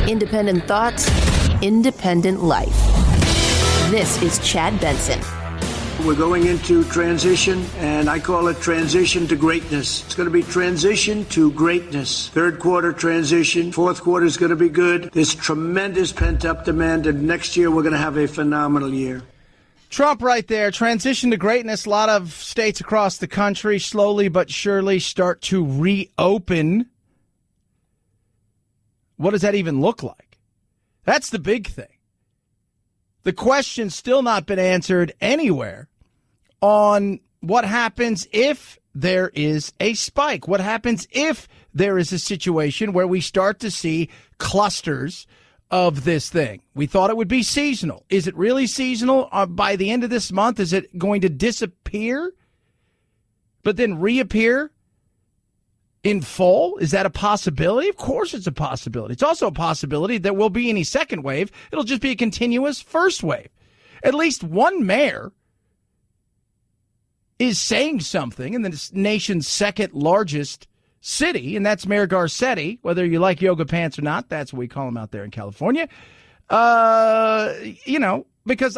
Independent thoughts, independent life. This is Chad Benson. We're going into transition, and I call it transition to greatness. It's going to be transition to greatness. Third quarter transition. Fourth quarter is going to be good. There's tremendous pent-up demand, and next year we're going to have a phenomenal year. Trump right there, transition to greatness. A lot of states across the country slowly but surely start to reopen. What does that even look like? That's the big thing. The question's still not been answered anywhere on what happens if there is a spike. What happens if there is a situation where we start to see clusters of this thing? We thought it would be seasonal. Is it really seasonal? By the end of this month, is it going to disappear, but then reappear in full? Is that a possibility? Of course it's a possibility. It's also a possibility there will be any second wave. It'll just be a continuous first wave. At least one mayor is saying something in the nation's second largest city, and that's Mayor Garcetti. Whether you like yoga pants or not, that's what we call him out there in California. Because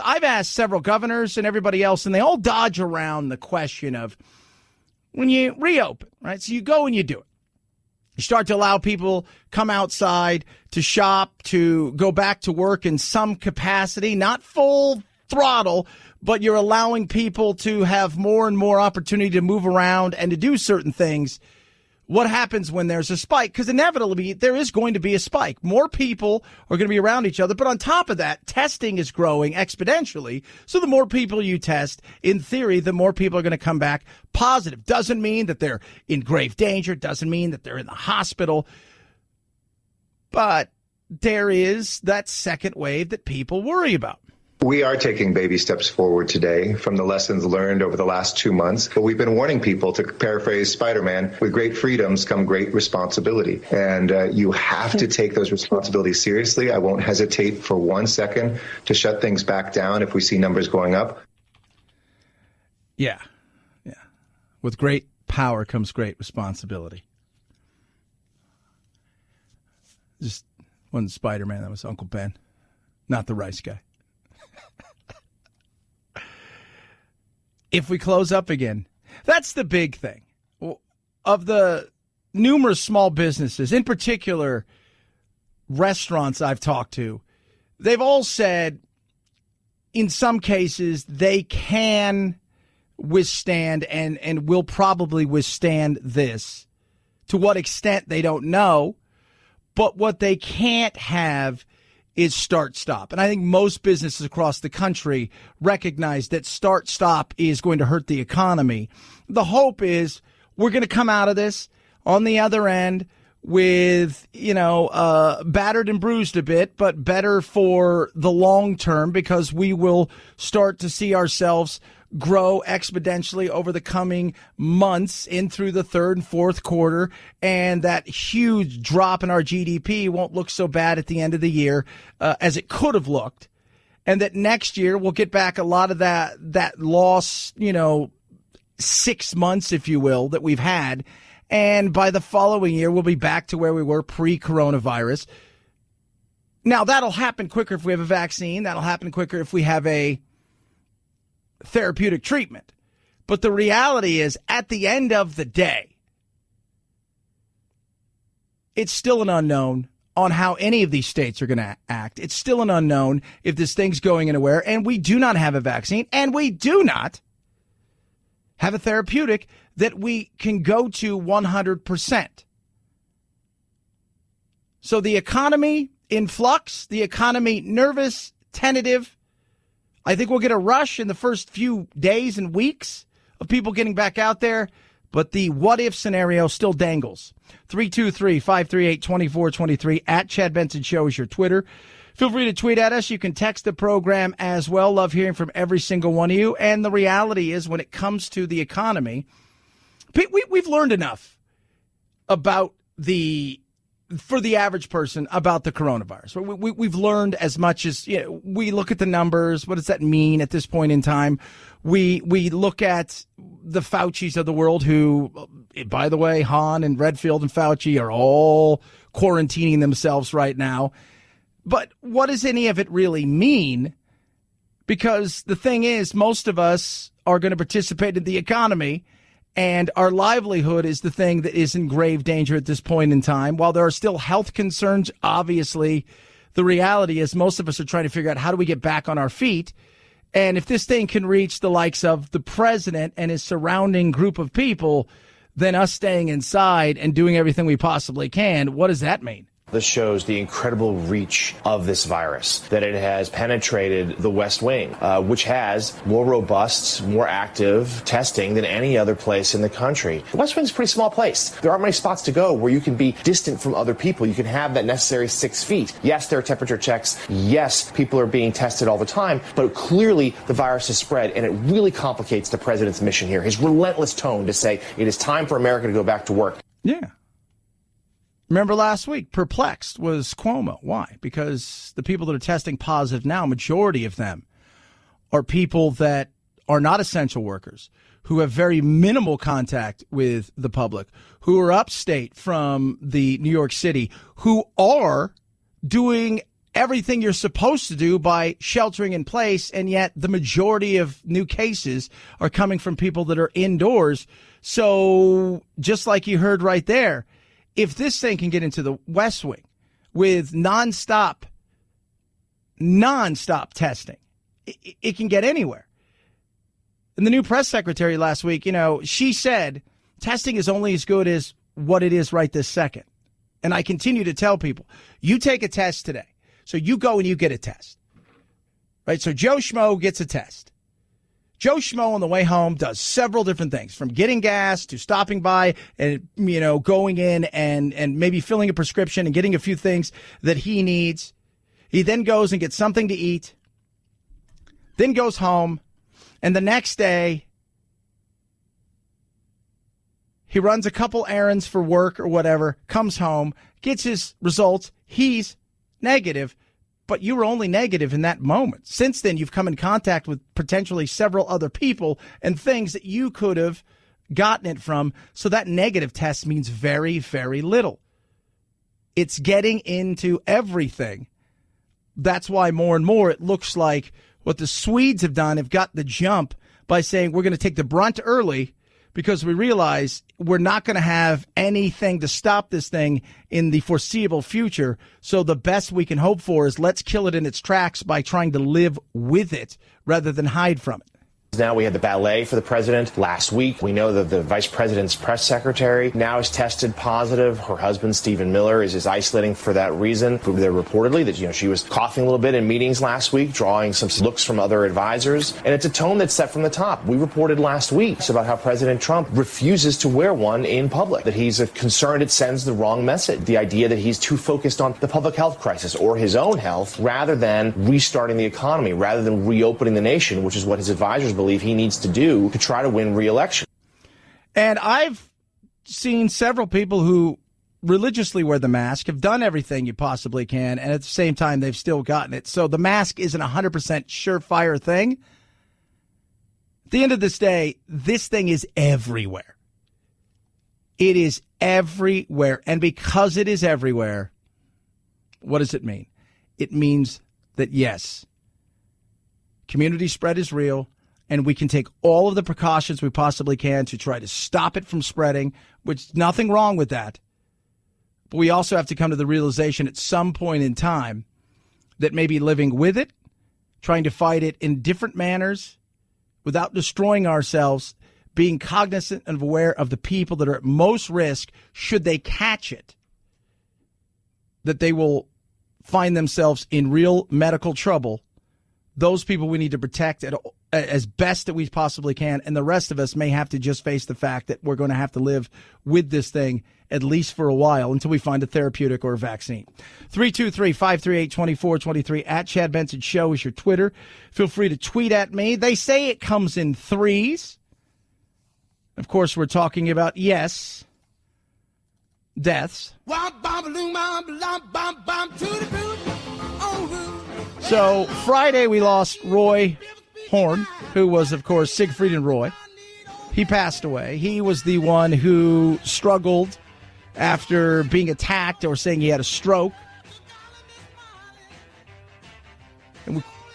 I've asked several governors and everybody else, and they all dodge around the question of when you reopen, right? So you go and you do it. You start to allow people come outside to shop, to go back to work in some capacity, not full throttle, but you're allowing people to have more and more opportunity to move around and to do certain things. What happens when there's a spike? Because inevitably there is going to be a spike. More people are going to be around each other. But on top of that, testing is growing exponentially. So the more people you test, in theory, the more people are going to come back positive. Doesn't mean that they're in grave danger. Doesn't mean that they're in the hospital. But there is that second wave that people worry about. We are taking baby steps forward today from the lessons learned over the last 2 months. But we've been warning people, to paraphrase Spider-Man, with great freedoms come great responsibility. And you have to take those responsibilities seriously. I won't hesitate for 1 second to shut things back down if we see numbers going up. Yeah. With great power comes great responsibility. Just wasn't Spider-Man, that was Uncle Ben, not the rice guy. If we close up again, that's the big thing. Of the numerous small businesses, in particular restaurants I've talked to, they've all said in some cases they can withstand and will probably withstand this. To what extent, they don't know. But what they can't have is start-stop. And I think most businesses across the country recognize that start-stop is going to hurt the economy. The hope is we're going to come out of this on the other end with, battered and bruised a bit, but better for the long term, because we will start to see ourselves grow exponentially over the coming months in through the third and fourth quarter, and that huge drop in our GDP won't look so bad at the end of the year as it could have looked, and that next year we'll get back a lot of that loss, 6 months, if you will, that we've had, and by the following year we'll be back to where we were pre-coronavirus. Now, that'll happen quicker if we have a vaccine. That'll happen quicker if we have a therapeutic treatment. But the reality is, at the end of the day, it's still an unknown on how any of these states are going to act. It's still an unknown if this thing's going anywhere, and we do not have a vaccine, and we do not have a therapeutic that we can go to 100%. So the economy in flux, the economy nervous, tentative. I think we'll get a rush in the first few days and weeks of people getting back out there, but the what-if scenario still dangles. 323-538-2423 at Chad Benson Show is your Twitter. Feel free to tweet at us. You can text the program as well. Love hearing from every single one of you. And the reality is, when it comes to the economy, we've learned enough about for the average person about the coronavirus. We've learned as much as, we look at the numbers. What does that mean at this point in time? We look at the Faucis of the world who, by the way, Hahn and Redfield and Fauci are all quarantining themselves right now. But what does any of it really mean? Because the thing is, most of us are going to participate in the economy, and our livelihood is the thing that is in grave danger at this point in time. While there are still health concerns, obviously, the reality is most of us are trying to figure out how do we get back on our feet. And if this thing can reach the likes of the president and his surrounding group of people, then us staying inside and doing everything we possibly can, what does that mean? This shows the incredible reach of this virus, that it has penetrated the West Wing, which has more robust, more active testing than any other place in the country. The West Wing is a pretty small place. There aren't many spots to go where you can be distant from other people. You can have that necessary 6 feet. Yes, there are temperature checks. Yes, people are being tested all the time, but clearly the virus has spread, and it really complicates the president's mission here. His relentless tone to say it is time for America to go back to work. Yeah. Remember last week, perplexed was Cuomo. Why? Because the people that are testing positive now, majority of them are people that are not essential workers, who have very minimal contact with the public, who are upstate from the New York City, who are doing everything you're supposed to do by sheltering in place, and yet the majority of new cases are coming from people that are indoors. So just like you heard right there, if this thing can get into the West Wing with nonstop testing, it can get anywhere. And the new press secretary last week, she said testing is only as good as what it is right this second. And I continue to tell people, you take a test today. So you go and you get a test. Right? So Joe Schmo gets a test. Joe Schmo on the way home does several different things, from getting gas to stopping by and, going in and maybe filling a prescription and getting a few things that he needs. He then goes and gets something to eat, then goes home, and the next day he runs a couple errands for work or whatever, comes home, gets his results. He's negative. But you were only negative in that moment. Since then, you've come in contact with potentially several other people and things that you could have gotten it from. So that negative test means very, very little. It's getting into everything. That's why more and more it looks like what the Swedes have done, have got the jump by saying we're going to take the brunt early, because we realize we're not going to have anything to stop this thing in the foreseeable future. So the best we can hope for is let's kill it in its tracks by trying to live with it rather than hide from it. Now we had the ballet for the president last week. We know that the vice president's press secretary now has tested positive. Her husband, Stephen Miller, is isolating for that reason. There reportedly that, she was coughing a little bit in meetings last week, drawing some looks from other advisors. And it's a tone that's set from the top. We reported last week about how President Trump refuses to wear one in public, that he's concerned it sends the wrong message. The idea that he's too focused on the public health crisis or his own health rather than restarting the economy, rather than reopening the nation, which is what his advisors believe he needs to do to try to win re-election. And I've seen several people who religiously wear the mask, have done everything you possibly can, and at the same time, they've still gotten it. So the mask isn't 100% surefire thing. At the end of this day, this thing is everywhere. It is everywhere. And because it is everywhere, what does it mean? It means that, yes, community spread is real, and we can take all of the precautions we possibly can to try to stop it from spreading, which nothing wrong with that. But we also have to come to the realization at some point in time that maybe living with it, trying to fight it in different manners without destroying ourselves, being cognizant and aware of the people that are at most risk should they catch it, that they will find themselves in real medical trouble. Those people we need to protect as best that we possibly can, and the rest of us may have to just face the fact that we're going to have to live with this thing at least for a while until we find a therapeutic or a vaccine. 323-538-2423 at Chad Benson Show is your Twitter. Feel free to tweet at me. They say it comes in threes. Of course, we're talking about, yes, deaths. So Friday we lost Roy Horn, who was, of course, Siegfried and Roy. He passed away. He was the one who struggled after being attacked or saying he had a stroke.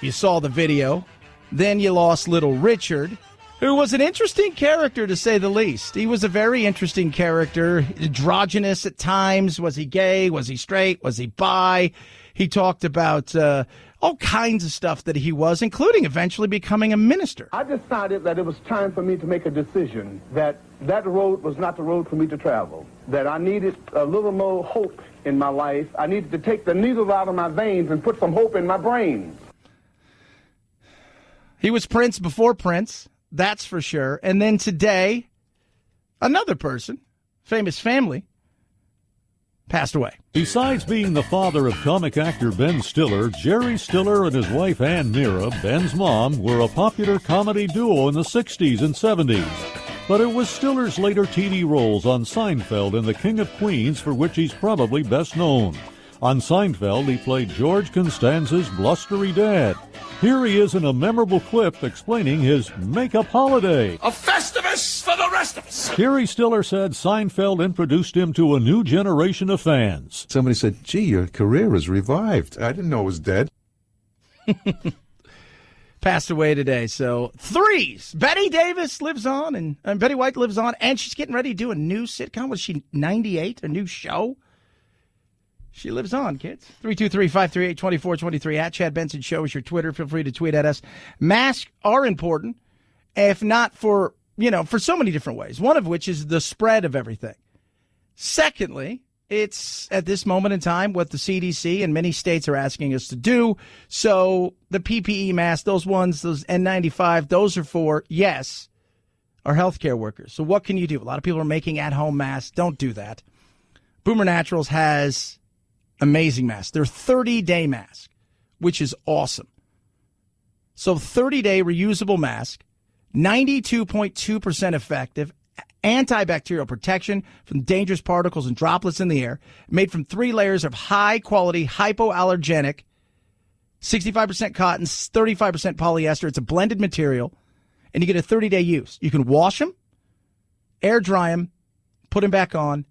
You saw the video. Then you lost Little Richard, who was an interesting character, to say the least. He was a very interesting character, androgynous at times. Was he gay? Was he straight? Was he bi? He talked about all kinds of stuff that he was, including eventually becoming a minister. I decided that it was time for me to make a decision, that that road was not the road for me to travel, that I needed a little more hope in my life. I needed to take the needle out of my veins and put some hope in my brain. He was Prince before Prince, that's for sure. And then today, another person, famous family, passed away. Besides being the father of comic actor Ben Stiller, Jerry Stiller and his wife Ann Mira, Ben's mom, were a popular comedy duo in the 60s and 70s. But it was Stiller's later TV roles on Seinfeld and The King of Queens for which he's probably best known. On Seinfeld, he played George Costanza's blustery dad. Here he is in a memorable clip explaining his makeup holiday. A Festivus for the rest of us. Jerry Stiller said Seinfeld introduced him to a new generation of fans. Somebody said, gee, your career is revived. I didn't know it was dead. Passed away today. So threes. Betty Davis lives on, and Betty White lives on, and she's getting ready to do a new sitcom. Was she 98? A new show? She lives on, kids. 323-538-2423 at Chad Benson Show is your Twitter. Feel free to tweet at us. Masks are important, if not for so many different ways, one of which is the spread of everything. Secondly, it's at this moment in time what the CDC and many states are asking us to do. So the PPE masks, those ones, those N95, those are for, yes, our healthcare workers. So what can you do? A lot of people are making at-home masks. Don't do that. Boomer Naturals has amazing masks. They're 30-day masks, which is awesome. So 30-day reusable mask, 92.2% effective, antibacterial protection from dangerous particles and droplets in the air, made from 3 layers of high-quality, hypoallergenic, 65% cotton, 35% polyester. It's a blended material, and you get a 30-day use. You can wash them, air dry them, put them back on.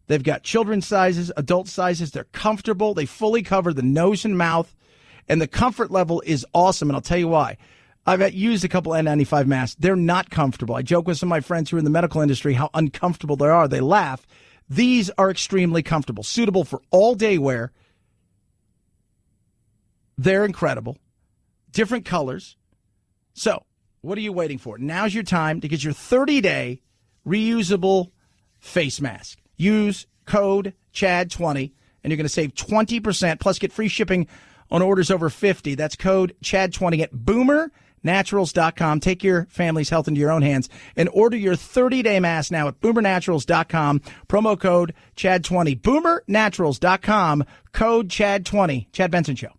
They've got children's sizes, adult sizes. They're comfortable. They fully cover the nose and mouth, and the comfort level is awesome, and I'll tell you why. I've used a couple N95 masks. They're not comfortable. I joke with some of my friends who are in the medical industry how uncomfortable they are. They laugh. These are extremely comfortable, suitable for all-day wear. They're incredible. Different colors. So, what are you waiting for? Now's your time to get your 30-day reusable face mask. Use code CHAD20, and you're going to save 20%, plus get free shipping on orders over 50. That's code CHAD20 at boomernaturals.com. Take your family's health into your own hands and order your 30-day mask now at boomernaturals.com. Promo code CHAD20. Boomernaturals.com, code CHAD20. Chad Benson Show.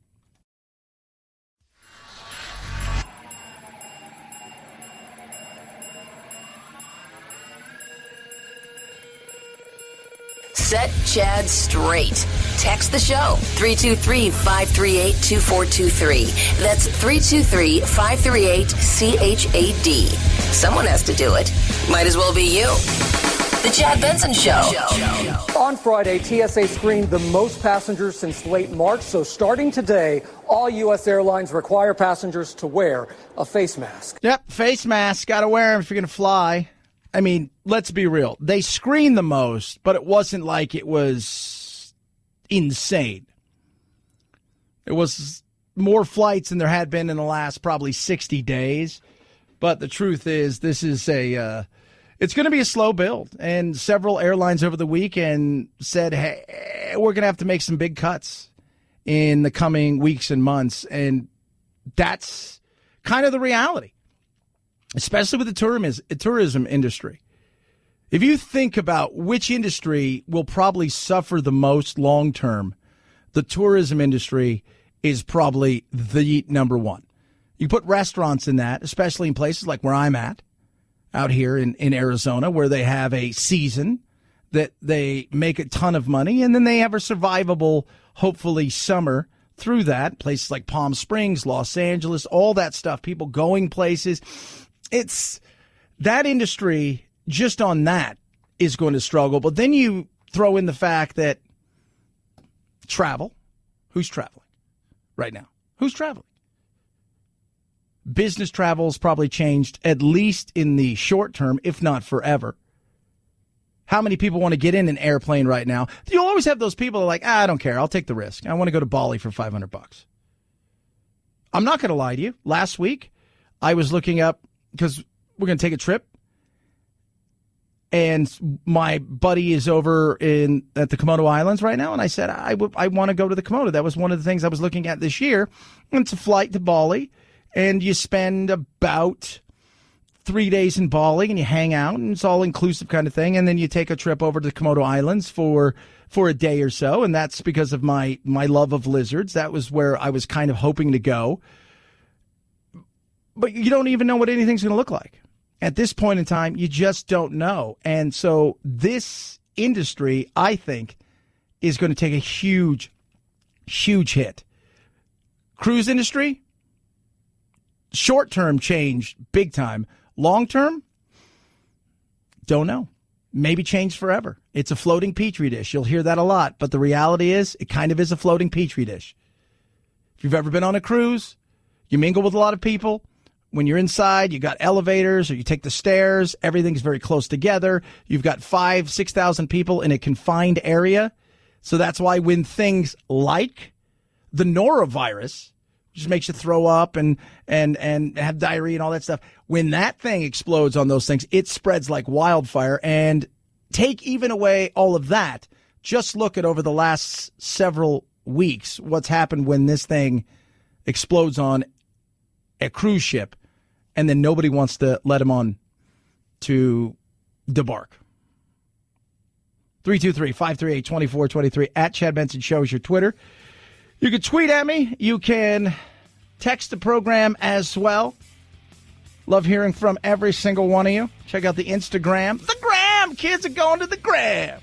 Set Chad straight. Text the show, 323-538-2423. That's 323-538-CHAD. Someone has to do it. Might as well be you. The Chad Benson Show. On Friday, TSA screened the most passengers since late March. So starting today, all U.S. airlines require passengers to wear a face mask. Yep, face mask. Got to wear them if you're going to fly. I mean, let's be real. They screened the most, but it wasn't like it was insane. There was more flights than there had been in the last probably 60 days. But the truth is, this is it's going to be a slow build. And several airlines over the weekend said, hey, we're going to have to make some big cuts in the coming weeks and months. And that's kind of the reality, especially with the tourism industry. If you think about which industry will probably suffer the most long term, the tourism industry is probably the number one. You put restaurants in that, especially in places like where I'm at, out here in Arizona, where they have a season that they make a ton of money, and then they have a survivable, hopefully, summer through that. Places like Palm Springs, Los Angeles, all that stuff, people going places. It's that industry just on that is going to struggle. But then you throw in the fact that travel, who's traveling right now? Who's traveling? Business travel's probably changed, at least in the short term, if not forever. How many people want to get in an airplane right now? You'll always have those people that are like, I don't care. I'll take the risk. I want to go to Bali for $500. I'm not going to lie to you. Last week, I was looking up, because we're going to take a trip, and my buddy is over at the Komodo Islands right now, and I said, I want to go to the Komodo. That was one of the things I was looking at this year. And it's a flight to Bali, and you spend about 3 days in Bali, and you hang out, and it's all inclusive kind of thing. And then you take a trip over to the Komodo Islands for a day or so. And that's because of my love of lizards. That was where I was kind of hoping to go. But you don't even know what anything's going to look like. At this point in time, you just don't know. And so this industry, I think, is going to take a huge, huge hit. Cruise industry, short-term change, big time. Long-term, don't know. Maybe change forever. It's a floating petri dish. You'll hear that a lot. But the reality is, it kind of is a floating petri dish. If you've ever been on a cruise, you mingle with a lot of people. When you're inside, you got elevators or you take the stairs. Everything's very close together. You've got 5,000 to 6,000 people in a confined area. So that's why when things like the norovirus, which makes you throw up and have diarrhea and all that stuff, when that thing explodes on those things, it spreads like wildfire. And take even away all of that, just look at over the last several weeks what's happened when this thing explodes on a cruise ship, and then nobody wants to let him on to debark. 323-538-2423 at Chad Benson Show is your Twitter. You can tweet at me. You can text the program as well. Love hearing from every single one of you. Check out the Instagram. The gram! Kids are going to the gram.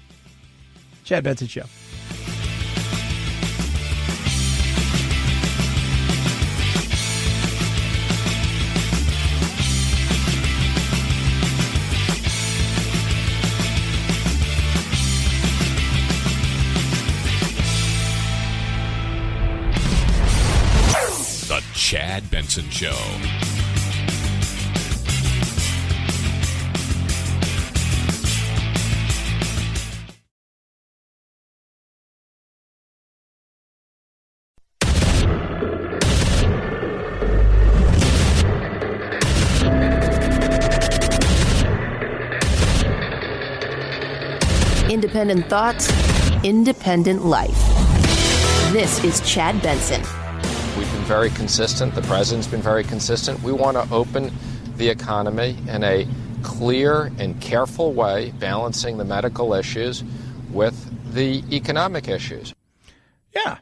Chad Benson Show. The Chad Benson Show. Independent thoughts, independent life. This is Chad Benson. We've been very consistent. The president's been very consistent. We want to open the economy in a clear and careful way, balancing the medical issues with the economic issues. Yeah,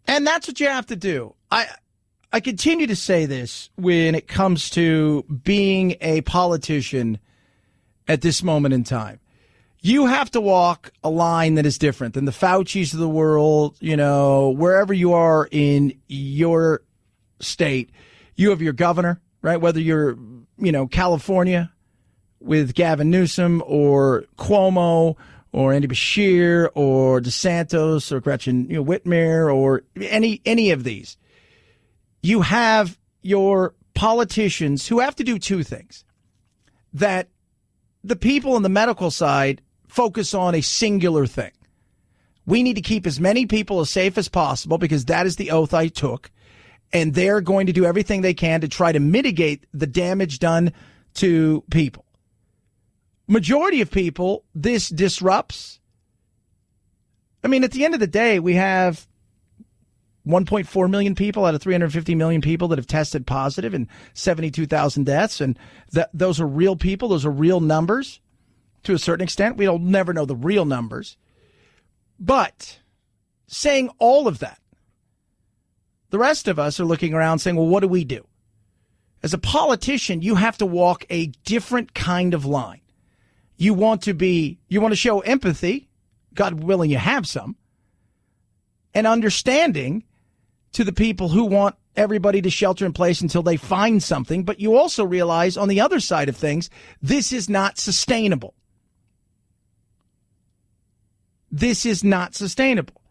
and that's what you have to do. I continue to say this when it comes to being a politician at this moment in time. You have to walk a line that is different than the Faucis of the world, wherever you are in your state. You have your governor, right? Whether you're, California with Gavin Newsom or Cuomo or Andy Beshear or DeSantis or Gretchen Whitmer or any of these. You have your politicians who have to do two things. That the people on the medical side focus on a singular thing. We need to keep as many people as safe as possible because that is the oath I took. And they're going to do everything they can to try to mitigate the damage done to people. Majority of people, this disrupts. I mean, at the end of the day, we have 1.4 million people out of 350 million people that have tested positive and 72,000 deaths. And those are real people. Those are real numbers. To a certain extent, we'll never know the real numbers. But saying all of that, the rest of us are looking around saying, well, what do we do? As a politician, you have to walk a different kind of line. You want to show empathy, God willing you have some, and understanding to the people who want everybody to shelter in place until they find something. But you also realize on the other side of things, this is not sustainable. This is not sustainable.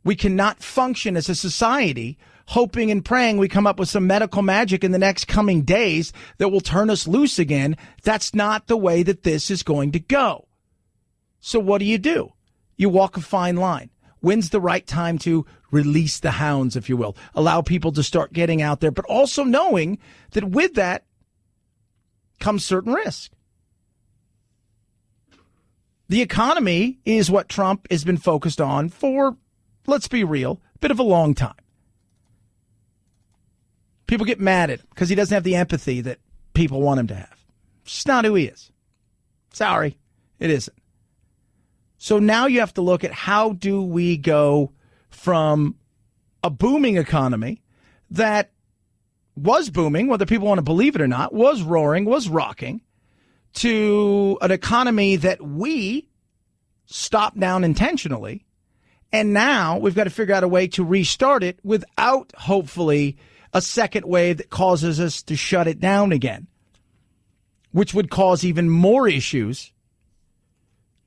We cannot function as a society hoping and praying we come up with some medical magic in the next coming days that will turn us loose again. That's not the way that this is going to go. So what do? You walk a fine line. When's the right time to release the hounds, if you will? Allow people to start getting out there, but also knowing that with that comes certain risk. The economy is what Trump has been focused on for, let's be real, a bit of a long time. People get mad at him because he doesn't have the empathy that people want him to have. It's just not who he is. Sorry, it isn't. So now you have to look at how do we go from a booming economy that was booming, whether people want to believe it or not, was roaring, was rocking, to an economy that we stopped down intentionally. And now we've got to figure out a way to restart it without, hopefully, a second wave that causes us to shut it down again, which would cause even more issues.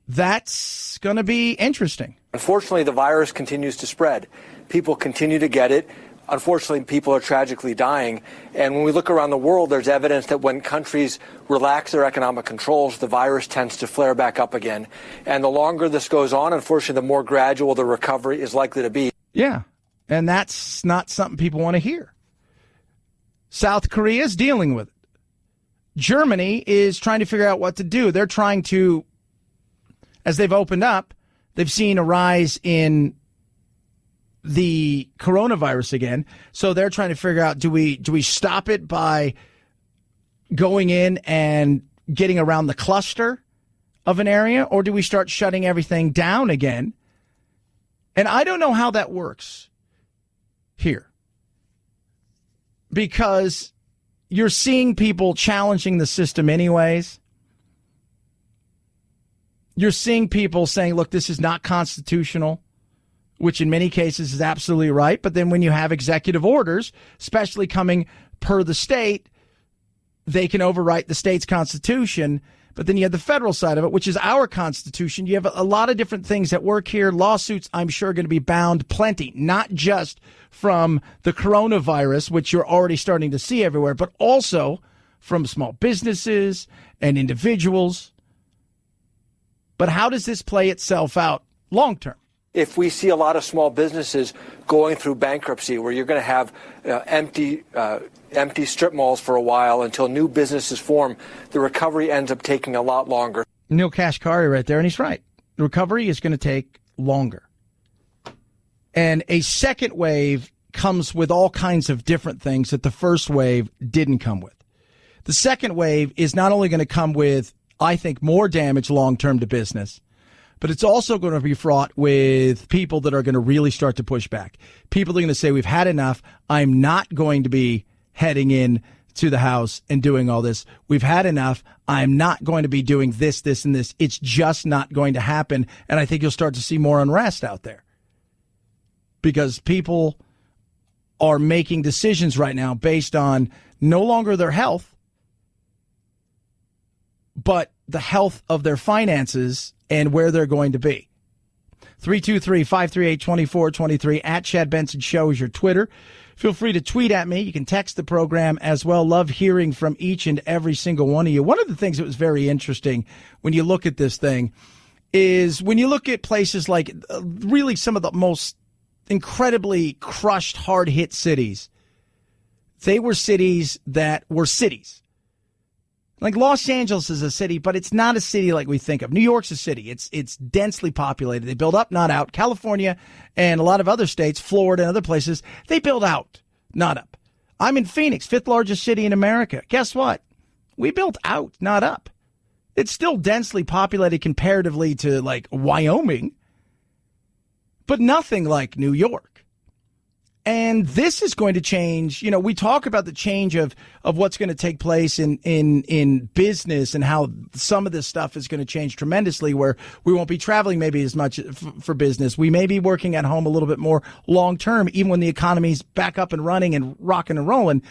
That's going to be interesting. Unfortunately, the virus continues to spread. People continue to get it. Unfortunately, people are tragically dying. And when we look around the world, there's evidence that when countries relax their economic controls, the virus tends to flare back up again. And the longer this goes on, unfortunately, the more gradual the recovery is likely to be. Yeah, and that's not something people want to hear. South Korea is dealing with it. Germany is trying to figure out what to do. They're trying to, as they've opened up, they've seen a rise in the coronavirus again. So they're trying to figure out, do we stop it by going in and getting around the cluster of an area, or do we start shutting everything down again? And I don't know how that works here, because you're seeing people challenging the system anyways. You're seeing people saying, look, this is not constitutional, which in many cases is absolutely right. But then when you have executive orders, especially coming per the state, they can overwrite the state's constitution. But then you have the federal side of it, which is our constitution. You have a lot of different things that work here. Lawsuits, I'm sure, are going to be bound plenty, not just from the coronavirus, which you're already starting to see everywhere, but also from small businesses and individuals. But how does this play itself out long term? If we see a lot of small businesses going through bankruptcy, where you're going to have empty strip malls for a while until new businesses form, the recovery ends up taking a lot longer. Neil Kashkari right there, and he's right. The recovery is going to take longer. And a second wave comes with all kinds of different things that the first wave didn't come with. The second wave is not only going to come with, I think, more damage long-term to business, but it's also going to be fraught with people that are going to really start to push back. People are going to say, we've had enough. I'm not going to be heading in to the house and doing all this. We've had enough. I'm not going to be doing this, this, and this. It's just not going to happen. And I think you'll start to see more unrest out there, because people are making decisions right now based on no longer their health, but the health of their finances and where they're going to be. 323-538-2423 at Chad Benson Show is your Twitter. Feel free to tweet at me. You can text the program as well. Love hearing from each and every single one of you. One of the things that was very interesting when you look at this thing is when you look at places like really some of the most incredibly crushed, hard-hit cities, they were cities that were cities. Like Los Angeles is a city, but it's not a city like we think of. New York's a city. It's densely populated. They build up, not out. California and a lot of other states, Florida and other places, they build out, not up. I'm in Phoenix, fifth largest city in America. Guess what? We built out, not up. It's still densely populated comparatively to like Wyoming, but nothing like New York. And this is going to change. You know, we talk about the change of what's going to take place in business and how some of this stuff is going to change tremendously, where we won't be traveling maybe as much for business. We may be working at home a little bit more long term, even when the economy's back up and running and rocking and rolling.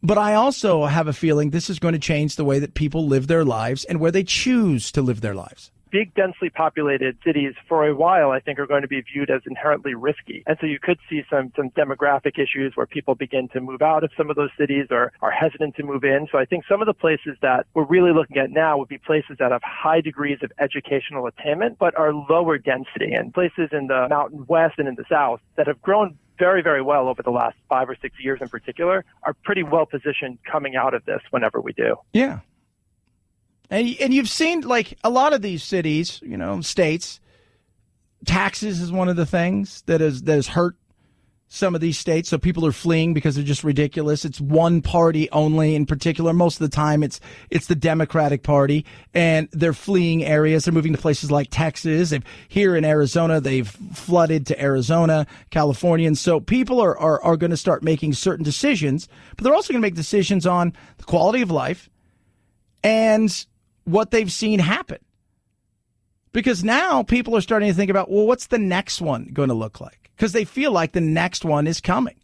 But I also have a feeling this is going to change the way that people live their lives and where they choose to live their lives. big, densely populated cities for a while, I think, are going to be viewed as inherently risky. And so you could see some demographic issues where people begin to move out of some of those cities or are hesitant to move in. So I think some of the places that we're really looking at now would be places that have high degrees of educational attainment, but are lower density, and places in the Mountain West and in the South that have grown very, very well over the last 5 or 6 years in particular are pretty well positioned coming out of this whenever we do. Yeah. And you've seen, like, a lot of these cities, states, taxes is one of the things that has hurt some of these states. So people are fleeing because they're just ridiculous. It's one party only in particular. Most of the time it's the Democratic Party, and they're fleeing areas. They're moving to places like Texas. Here in Arizona, they've flooded to Arizona, California. And so people are going to start making certain decisions, but they're also going to make decisions on the quality of life and what they've seen happen. Because now people are starting to think about, well, what's the next one going to look like? Because they feel like the next one is coming.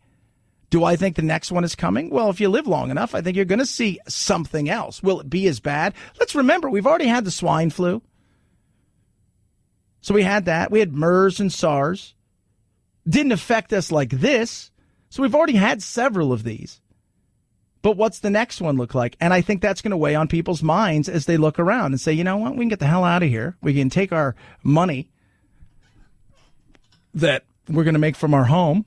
Do I think the next one is coming? Well, if you live long enough, I think you're going to see something else. Will it be as bad? Let's remember, we've already had the swine flu. So we had that. We had MERS and SARS. Didn't affect us like this. So we've already had several of these. But what's the next one look like? And I think that's going to weigh on people's minds as they look around and say, you know what, we can get the hell out of here. We can take our money that we're going to make from our home,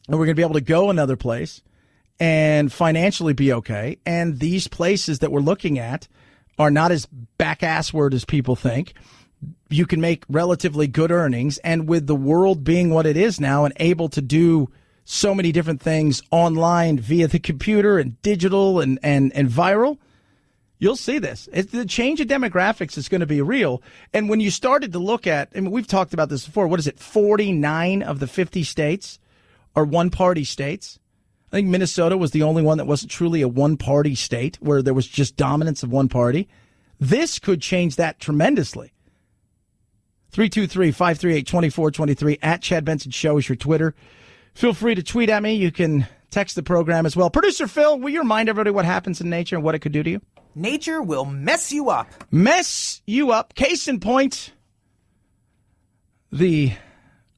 and we're going to be able to go another place and financially be okay. And these places that we're looking at are not as back-assward as people think. You can make relatively good earnings. And with the world being what it is now and able to do so many different things online via the computer and digital and viral, you'll see this. The change of demographics is going to be real. And when you started to look at, I mean, we've talked about this before, what is it, 49 of the 50 states are one-party states? I think Minnesota was the only one that wasn't truly a one-party state, where there was just dominance of one party. This could change that tremendously. 323-538-2423, at Chad Benson Show is your Twitter. Feel free to tweet at me. You can text the program as well. Producer Phil, will you remind everybody what happens in nature and what it could do to you? Nature will mess you up. Mess you up. Case in point, the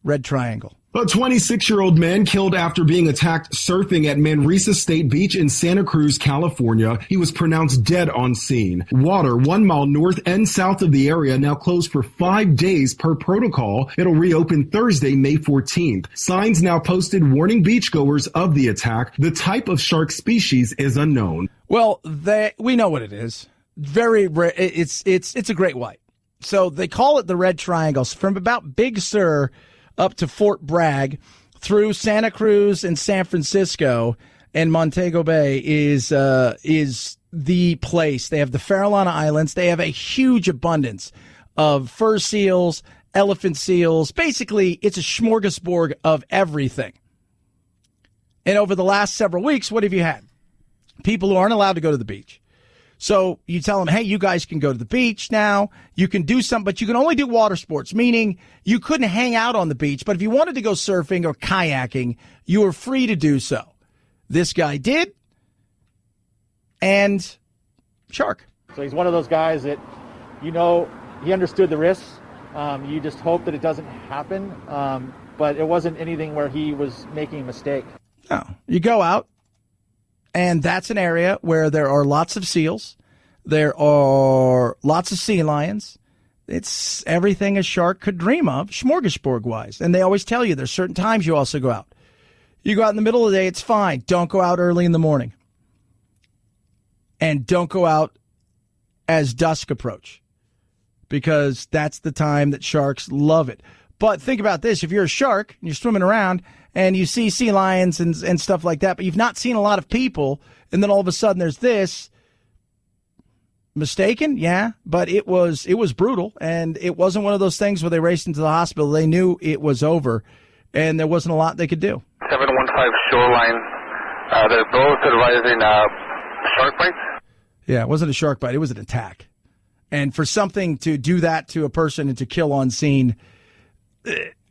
Red Triangle. A 26-year-old man killed after being attacked surfing at Manresa State Beach in Santa Cruz, California. He was pronounced dead on scene. Water 1 mile north and south of the area now closed for 5 days per protocol. It'll reopen Thursday, May 14th. Signs now posted warning beachgoers of the attack. The type of shark species is unknown. Well, we know what it is. Very rare. It's a great white. So they call it the Red Triangle. So from about Big Sur up to Fort Bragg, through Santa Cruz and San Francisco and Montego Bay is the place. They have the Farallona Islands. They have a huge abundance of fur seals, elephant seals. Basically, it's a smorgasbord of everything. And over the last several weeks, what have you had? People who aren't allowed to go to the beach. So you tell them, hey, you guys can go to the beach now. You can do something, but you can only do water sports, meaning you couldn't hang out on the beach. But if you wanted to go surfing or kayaking, you were free to do so. This guy did. And shark. So he's one of those guys that, he understood the risks. You just hope that it doesn't happen. But it wasn't anything where he was making a mistake. No, you go out. And that's an area where there are lots of seals. There are lots of sea lions. It's everything a shark could dream of, smorgasbord-wise. And they always tell you there's certain times you also go out. You go out in the middle of the day, it's fine. Don't go out early in the morning. And don't go out as dusk approach, because that's the time that sharks love it. But think about this. If you're a shark and you're swimming around and you see sea lions and stuff like that, but you've not seen a lot of people, and then all of a sudden there's this. Mistaken? Yeah, but it was brutal, and it wasn't one of those things where they raced into the hospital. They knew it was over, and there wasn't a lot they could do. 715 shoreline. They're both advising shark bites. Yeah, it wasn't a shark bite. It was an attack. And for something to do that to a person and to kill on scene,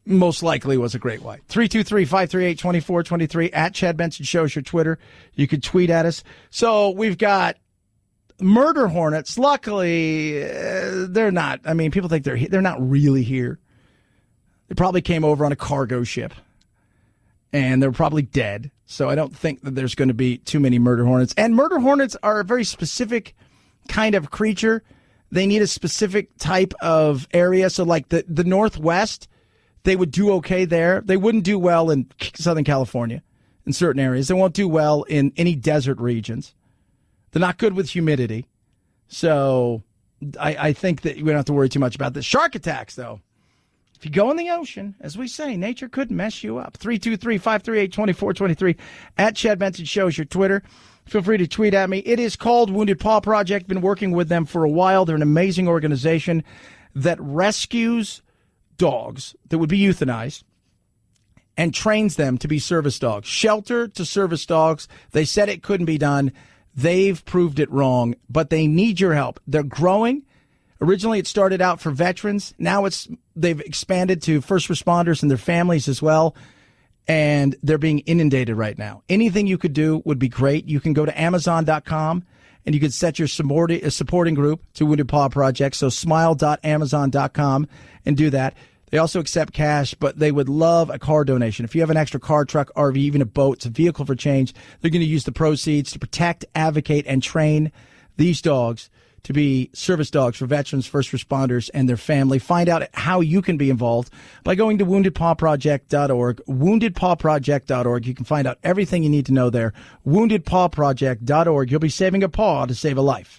most likely was a great white. 323-538-2423, at Chad Benson Show is your Twitter. You could tweet at us. So we've got Murder hornets, luckily, they're not. I mean, people think they're not really here. They probably came over on a cargo ship, and they're probably dead. So I don't think that there's going to be too many murder hornets. And murder hornets are a very specific kind of creature. They need a specific type of area. So like the Northwest, they would do okay there. They wouldn't do well in Southern California in certain areas. They won't do well in any desert regions. They're not good with humidity. So I think that we don't have to worry too much about this. Shark attacks, though. If you go in the ocean, as we say, nature could mess you up. 323-538-2423 at Chad Benson Show is your Twitter. Feel free to tweet at me. It is called Wounded Paw Project. Been working with them for a while. They're an amazing organization that rescues dogs that would be euthanized and trains them to be service dogs. Shelter to service dogs. They said it couldn't be done. They've proved it wrong, but they need your help. They're growing. Originally, it started out for veterans. Now they've expanded to first responders and their families as well, and they're being inundated right now. Anything you could do would be great. You can go to Amazon.com, and you can set your supporting group to Wounded Paw Project, so smile.amazon.com, and do that. They also accept cash, but they would love a car donation. If you have an extra car, truck, RV, even a boat, it's a vehicle for change. They're going to use the proceeds to protect, advocate, and train these dogs to be service dogs for veterans, first responders, and their family. Find out how you can be involved by going to woundedpawproject.org, woundedpawproject.org. You can find out everything you need to know there, woundedpawproject.org. You'll be saving a paw to save a life.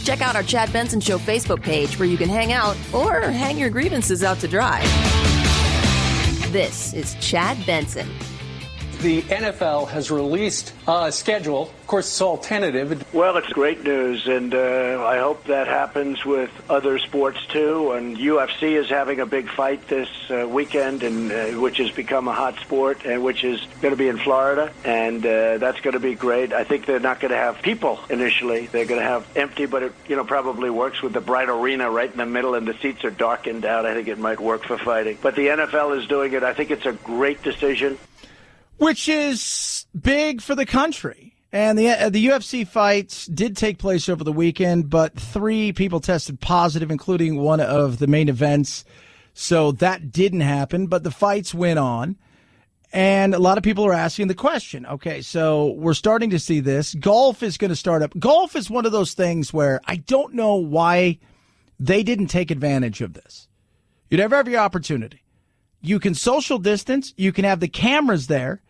Check out our Chad Benson Show Facebook page where you can hang out or hang your grievances out to dry. This is Chad Benson. The NFL has released a schedule. Of course, it's all tentative. Well, it's great news, and I hope that happens with other sports, too. And UFC is having a big fight this weekend, and which has become a hot sport, and which is going to be in Florida, and that's going to be great. I think they're not going to have people initially. They're going to have empty, but it probably works with the bright arena right in the middle, and the seats are darkened out. I think it might work for fighting. But the NFL is doing it. I think it's a great decision. Which is big for the country. And the UFC fights did take place over the weekend, but 3 people tested positive, including one of the main events. So that didn't happen, but the fights went on. And a lot of people are asking the question, okay, so we're starting to see this. Golf is going to start up. Golf is one of those things where I don't know why they didn't take advantage of this. You'd have every opportunity. You can social distance. You can have the cameras there.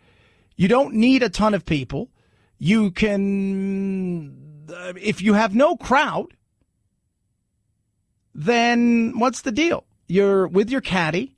You don't need a ton of people. You can, if you have no crowd, then what's the deal? You're with your caddy.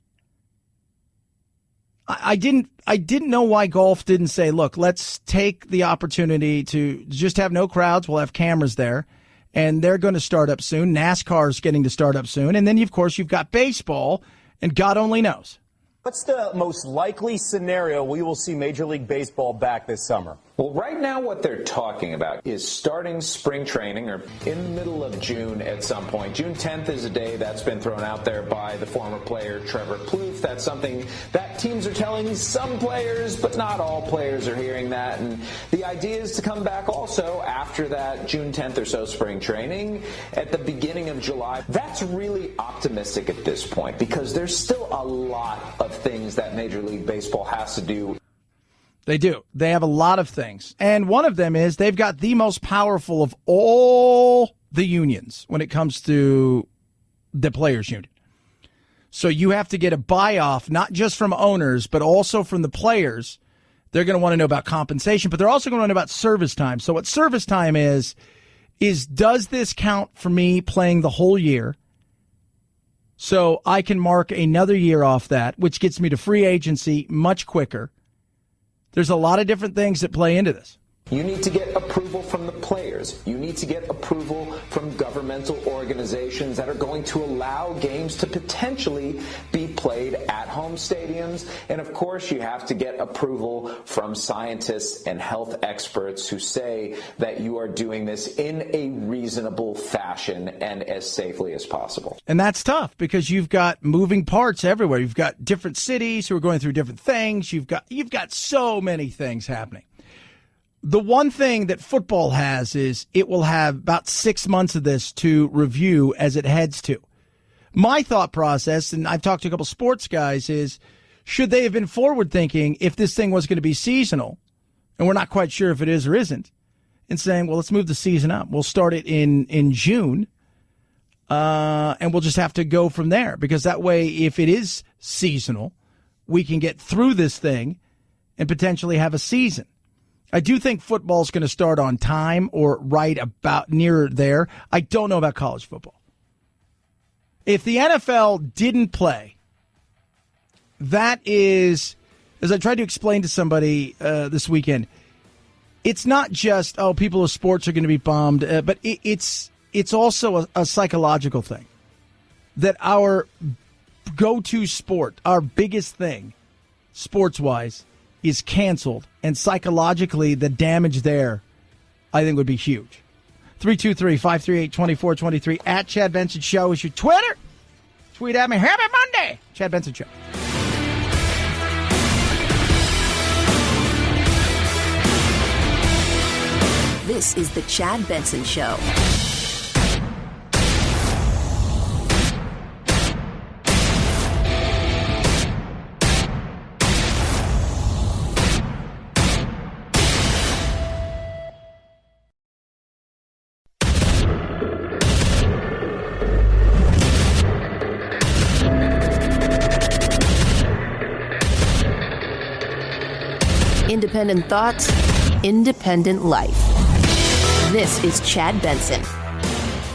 I didn't know why golf didn't say, look, let's take the opportunity to just have no crowds. We'll have cameras there, and they're going to start up soon. NASCAR's getting to start up soon. And then, of course, you've got baseball, and God only knows. What's the most likely scenario we will see Major League Baseball back this summer? Well, right now what they're talking about is starting spring training or in the middle of June at some point. June 10th is a day that's been thrown out there by the former player Trevor Plouffe. That's something that teams are telling some players, but not all players are hearing that. And the idea is to come back also after that June 10th or so spring training at the beginning of July. That's really optimistic at this point because there's still a lot of things that Major League Baseball has to do. They do. They have a lot of things. And one of them is they've got the most powerful of all the unions when it comes to the players' union. So you have to get a buy-off, not just from owners, but also from the players. They're going to want to know about compensation, but they're also going to want to know about service time. So what service time is does this count for me playing the whole year? So I can mark another year off that, which gets me to free agency much quicker. There's a lot of different things that play into this. You need to get approval from the players. You need to get approval from governmental organizations that are going to allow games to potentially be played at home stadiums. And of course, you have to get approval from scientists and health experts who say that you are doing this in a reasonable fashion and as safely as possible. And that's tough because you've got moving parts everywhere. You've got different cities who are going through different things. You've got so many things happening. The one thing that football has is it will have about 6 months of this to review as it heads to. My thought process, and I've talked to a couple sports guys, is should they have been forward thinking if this thing was going to be seasonal, and we're not quite sure if it is or isn't, and saying, well, let's move the season up. We'll start it in June, and we'll just have to go from there. Because that way, if it is seasonal, we can get through this thing and potentially have a season. I do think football is going to start on time or right about near there. I don't know about college football. If the NFL didn't play, that is, as I tried to explain to somebody this weekend, it's not just, people of sports are going to be bummed, but it's also a psychological thing. That our go-to sport, our biggest thing, sports-wise, is canceled, and psychologically the damage there I think would be huge. 323-538-2423 at Chad Benson Show is your Twitter. Tweet at me. Happy Monday. Chad Benson Show. This is the Chad Benson Show. Independent thoughts, independent life. This is Chad Benson.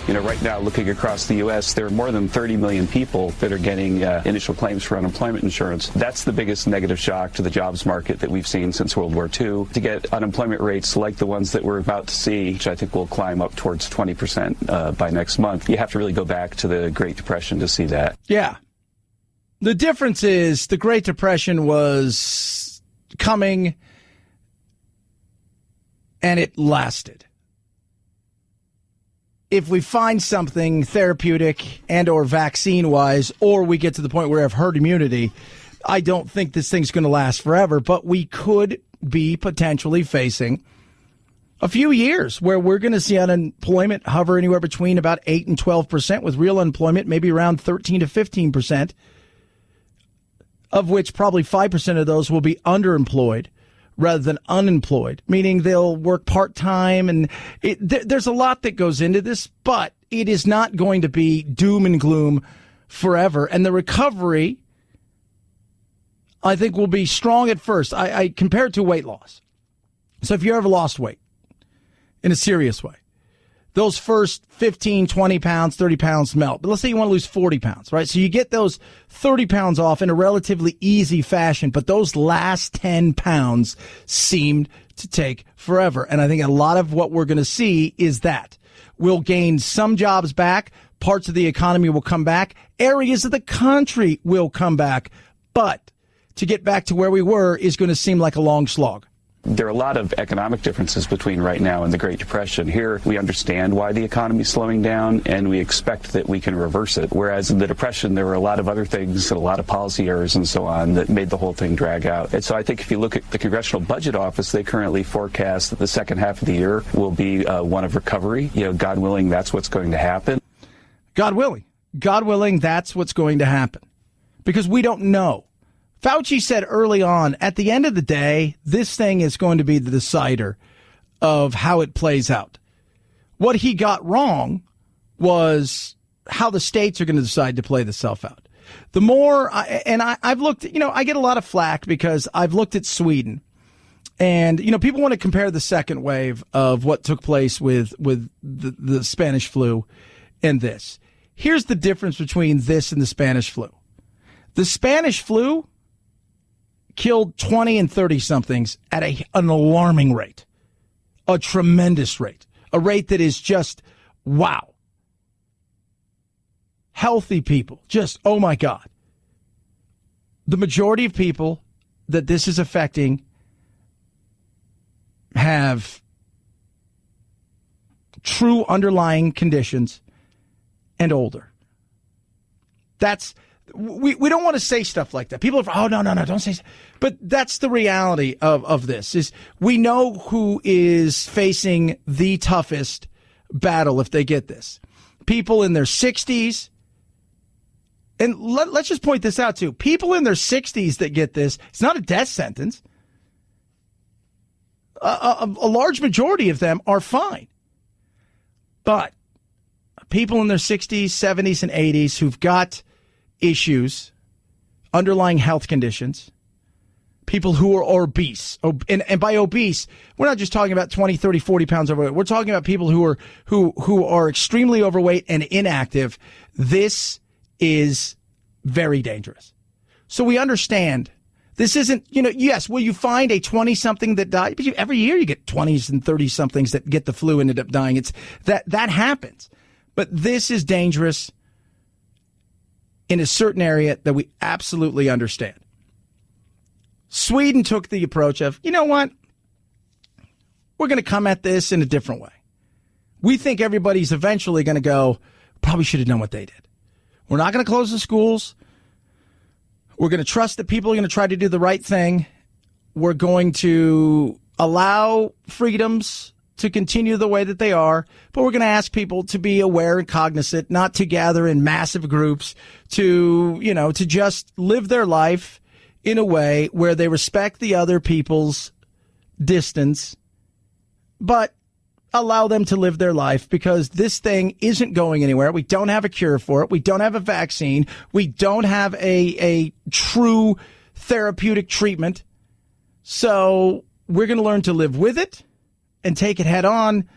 You know, right now, looking across the U.S., there are more than 30 million people that are getting initial claims for unemployment insurance. That's the biggest negative shock to the jobs market that we've seen since World War II. To get unemployment rates like the ones that we're about to see, which I think will climb up towards 20% by next month, you have to really go back to the Great Depression to see that. Yeah. The difference is the Great Depression was coming and it lasted. If we find something therapeutic and or vaccine-wise, or we get to the point where we have herd immunity, I don't think this thing's going to last forever, but we could be potentially facing a few years where we're going to see unemployment hover anywhere between about 8 and 12%, with real unemployment maybe around 13 to 15%, of which probably 5% of those will be underemployed rather than unemployed, meaning they'll work part-time. And there's a lot that goes into this, but it is not going to be doom and gloom forever. And the recovery, I think, will be strong at first. I compare it to weight loss. So if you ever lost weight in a serious way, those first 15, 20 pounds, 30 pounds melt. But let's say you want to lose 40 pounds, right? So you get those 30 pounds off in a relatively easy fashion, but those last 10 pounds seemed to take forever. And I think a lot of what we're going to see is that we'll gain some jobs back, parts of the economy will come back, areas of the country will come back, but to get back to where we were is going to seem like a long slog. There are a lot of economic differences between right now and the Great Depression. Here, we understand why the economy is slowing down, and we expect that we can reverse it. Whereas in the Depression, there were a lot of other things and a lot of policy errors and so on that made the whole thing drag out. And so I think if you look at the Congressional Budget Office, they currently forecast that the second half of the year will be one of recovery. You know, God willing, that's what's going to happen. God willing. God willing, that's what's going to happen. Because we don't know. Fauci said early on, at the end of the day, this thing is going to be the decider of how it plays out. What he got wrong was how the states are going to decide to play this out. The more, I've looked, I get a lot of flack because I've looked at Sweden. And, people want to compare the second wave of what took place with the Spanish flu and this. Here's the difference between this and the Spanish flu. The Spanish flu killed 20 and 30-somethings at an alarming rate. a tremendous rate, a rate that is just, wow. Healthy people, just, oh my God. The majority of people that this is affecting have true underlying conditions and older. We don't want to say stuff like that. People are, oh, no, don't say so. But that's the reality of this, is we know who is facing the toughest battle if they get this. People in their 60s. And let's just point this out, too. People in their 60s that get this, it's not a death sentence. A large majority of them are fine. But people in their 60s, 70s, and 80s who've got issues, underlying health conditions, people who are obese. And by obese, we're not just talking about 20, 30, 40 pounds overweight. We're talking about people who are extremely overweight and inactive. This is very dangerous. So we understand this isn't, yes, will you find a 20-something that died? But every year you get 20s and 30-somethings that get the flu and end up dying. It's that happens. But this is dangerous in a certain area that we absolutely understand. Sweden took the approach of, you know what? We're going to come at this in a different way. We think everybody's eventually going to go, probably should have done what they did. We're not going to close the schools. We're going to trust that people are going to try to do the right thing. We're going to allow freedoms to continue the way that they are, but we're going to ask people to be aware and cognizant, not to gather in massive groups, to just live their life in a way where they respect the other people's distance, but allow them to live their life, because this thing isn't going anywhere. We don't have a cure for it. We don't have a vaccine. We don't have a true therapeutic treatment. So we're going to learn to live with it and take it head on.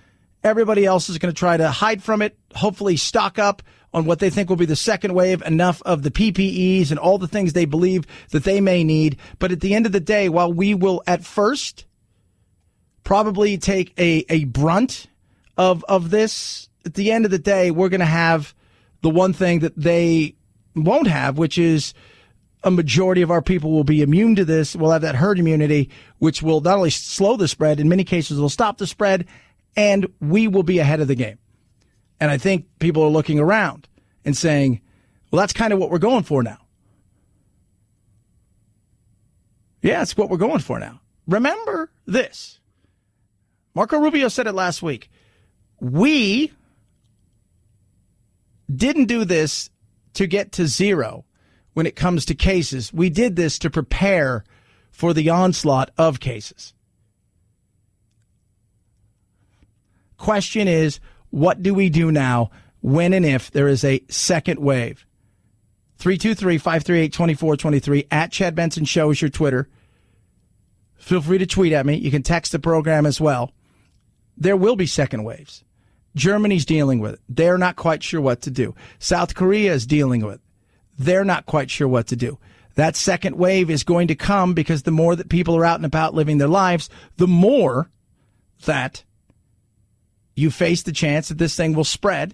Everybody else is going to try to hide from it, hopefully stock up on what they think will be the second wave, enough of the PPEs and all the things they believe that they may need. But at the end of the day, while we will at first probably take a brunt of this, at the end of the day, we're going to have the one thing that they won't have, which is a majority of our people will be immune to this. We'll have that herd immunity, which will not only slow the spread, in many cases will stop the spread, and we will be ahead of the game. And I think people are looking around and saying, well, that's kind of what we're going for now. Yeah, it's what we're going for now. Remember this. Marco Rubio said it last week. We didn't do this to get to zero when it comes to cases. We did this to prepare for the onslaught of cases. Question is, what do we do now when and if there is a second wave? 323-538-2423 at Chad Benson Show is your Twitter. Feel free to tweet at me. You can text the program as well. There will be second waves. Germany's dealing with it. They're not quite sure what to do. South Korea is dealing with it. They're not quite sure what to do. That second wave is going to come because the more that people are out and about living their lives, the more that you face the chance that this thing will spread.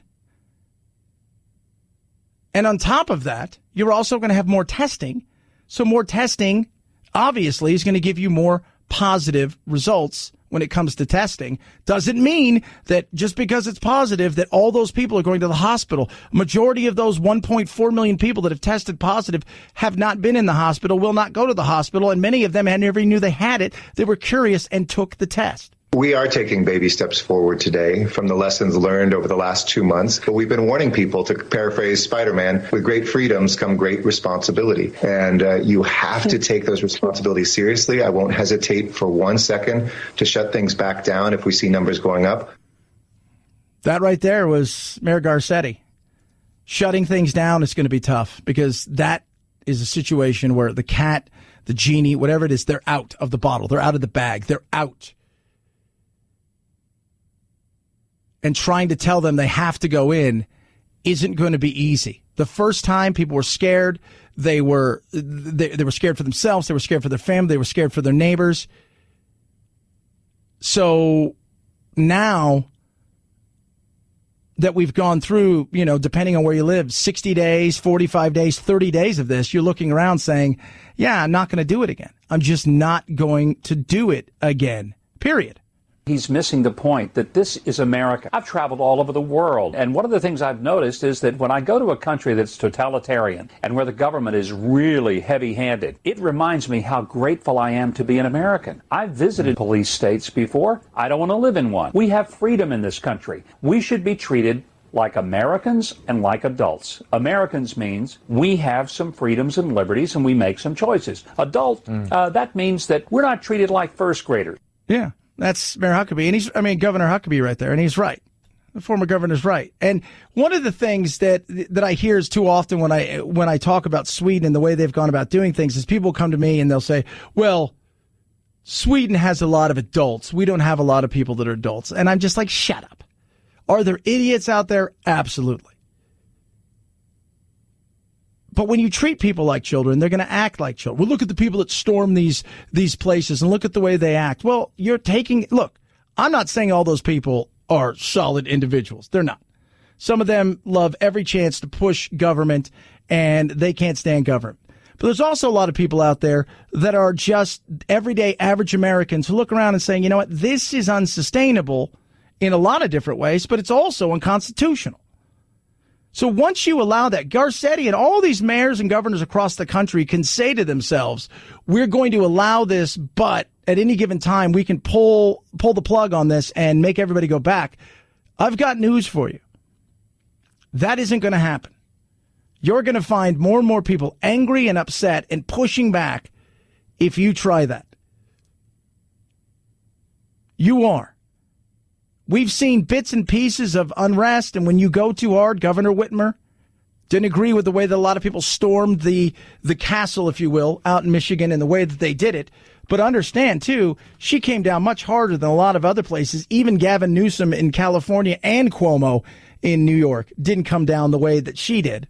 And on top of that, you're also going to have more testing. So more testing, obviously, is going to give you more positive results when it comes to testing. Doesn't mean that just because it's positive that all those people are going to the hospital. Majority of those 1.4 million people that have tested positive have not been in the hospital, will not go to the hospital, and many of them never knew they had it. They were curious and took the test. We are taking baby steps forward today from the lessons learned over the last 2 months. But we've been warning people, to paraphrase Spider-Man, with great freedoms come great responsibility. And you have to take those responsibilities seriously. I won't hesitate for 1 second to shut things back down if we see numbers going up. That right there was Mayor Garcetti. Shutting things down is going to be tough, because that is a situation where the cat, the genie, whatever it is, they're out of the bottle. They're out of the bag. They're out. And trying to tell them they have to go in isn't going to be easy. The first time, people were scared. They were scared for themselves. They were scared for their family. They were scared for their neighbors. So now that we've gone through, depending on where you live, 60 days, 45 days, 30 days of this, you're looking around saying, yeah, I'm not going to do it again. I'm just not going to do it again, period. He's missing the point that this is America. I've traveled all over the world, and one of the things I've noticed is that when I go to a country that's totalitarian and where the government is really heavy-handed, it reminds me how grateful I am to be an American. I've visited police states before. I don't want to live in one. We have freedom in this country. We should be treated like Americans and like adults. Americans means we have some freedoms and liberties and we make some choices. Adult, that means that we're not treated like first graders. Yeah. That's Mayor Huckabee, and Governor Huckabee right there, and he's right. The former governor's right. And one of the things that I hear is too often when I talk about Sweden and the way they've gone about doing things is people come to me and they'll say, well, Sweden has a lot of adults. We don't have a lot of people that are adults. And I'm just like, shut up. Are there idiots out there? Absolutely. But when you treat people like children, they're going to act like children. Well, look at the people that storm these places and look at the way they act. Well, look, I'm not saying all those people are solid individuals. They're not. Some of them love every chance to push government and they can't stand government. But there's also a lot of people out there that are just everyday average Americans who look around and saying, you know what, this is unsustainable in a lot of different ways, but it's also unconstitutional. So once you allow that, Garcetti and all these mayors and governors across the country can say to themselves, we're going to allow this, but at any given time, we can pull the plug on this and make everybody go back. I've got news for you. That isn't going to happen. You're going to find more and more people angry and upset and pushing back if you try that. You are. We've seen bits and pieces of unrest, and when you go too hard, Governor Whitmer didn't agree with the way that a lot of people stormed the castle, if you will, out in Michigan and the way that they did it. But understand, too, she came down much harder than a lot of other places. Even Gavin Newsom in California and Cuomo in New York didn't come down the way that she did.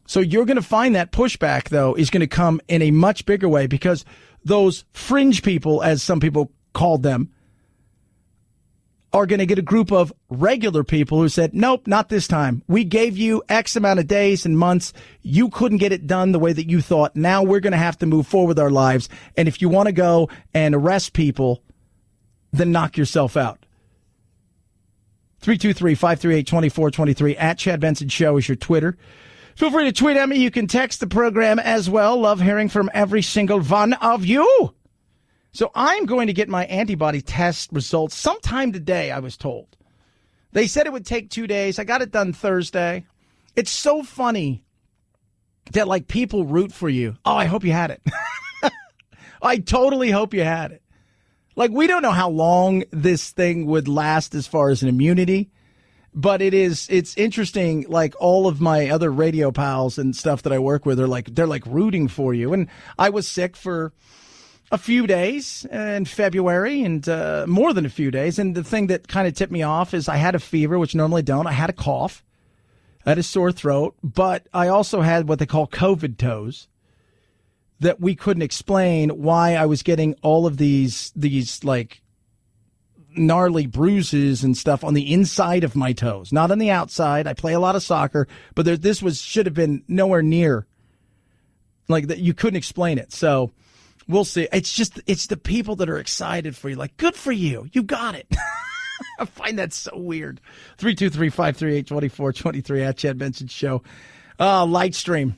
So you're going to find that pushback, though, is going to come in a much bigger way because those fringe people, as some people called them, are going to get a group of regular people who said, nope, not this time. We gave you X amount of days and months. You couldn't get it done the way that you thought. Now we're going to have to move forward with our lives. And if you want to go and arrest people, then knock yourself out. 323-538-2423 at Chad Benson Show is your Twitter. Feel free to tweet at me. You can text the program as well. Love hearing from every single one of you. So I'm going to get my antibody test results sometime today, I was told. They said it would take 2 days. I got it done Thursday. It's so funny that, people root for you. Oh, I hope you had it. I totally hope you had it. We don't know how long this thing would last as far as an immunity, but it's interesting. All of my other radio pals and stuff that I work with are they're rooting for you. And I was sick for a few days in February and more than a few days. And the thing that kind of tipped me off is I had a fever, which normally don't. I had a cough. I had a sore throat, but I also had what they call COVID toes that we couldn't explain why I was getting all of these gnarly bruises and stuff on the inside of my toes, not on the outside. I play a lot of soccer, but should have been nowhere near that. You couldn't explain it. So we'll see. It's the people that are excited for you. Good for you. You got it. I find that so weird. 323-538-2423 at Chad Benson Show. Lightstream.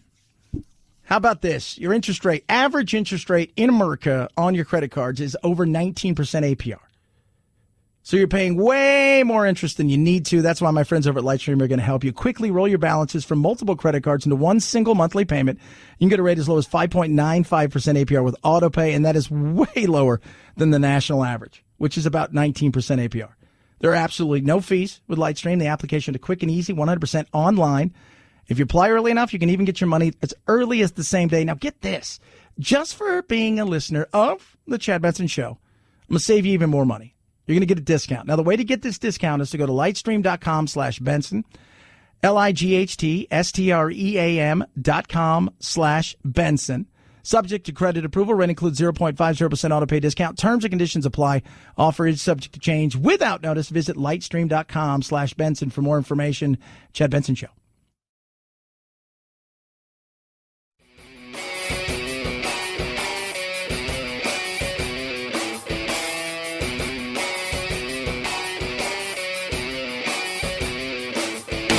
How about this? Your interest rate, average interest rate in America on your credit cards is over 19% APR. So you're paying way more interest than you need to. That's why my friends over at Lightstream are going to help you quickly roll your balances from multiple credit cards into one single monthly payment. You can get a rate as low as 5.95% APR with autopay, and that is way lower than the national average, which is about 19% APR. There are absolutely no fees with Lightstream. The application is quick and easy, 100% online. If you apply early enough, you can even get your money as early as the same day. Now get this, just for being a listener of the Chad Benson Show, I'm going to save you even more money. You're going to get a discount. Now, the way to get this discount is to go to lightstream.com/Benson, LIGHTSTREAM.com/Benson. Subject to credit approval. Rent includes 0.50% auto pay discount. Terms and conditions apply. Offer is subject to change without notice. Visit lightstream.com/Benson for more information. Chad Benson Show.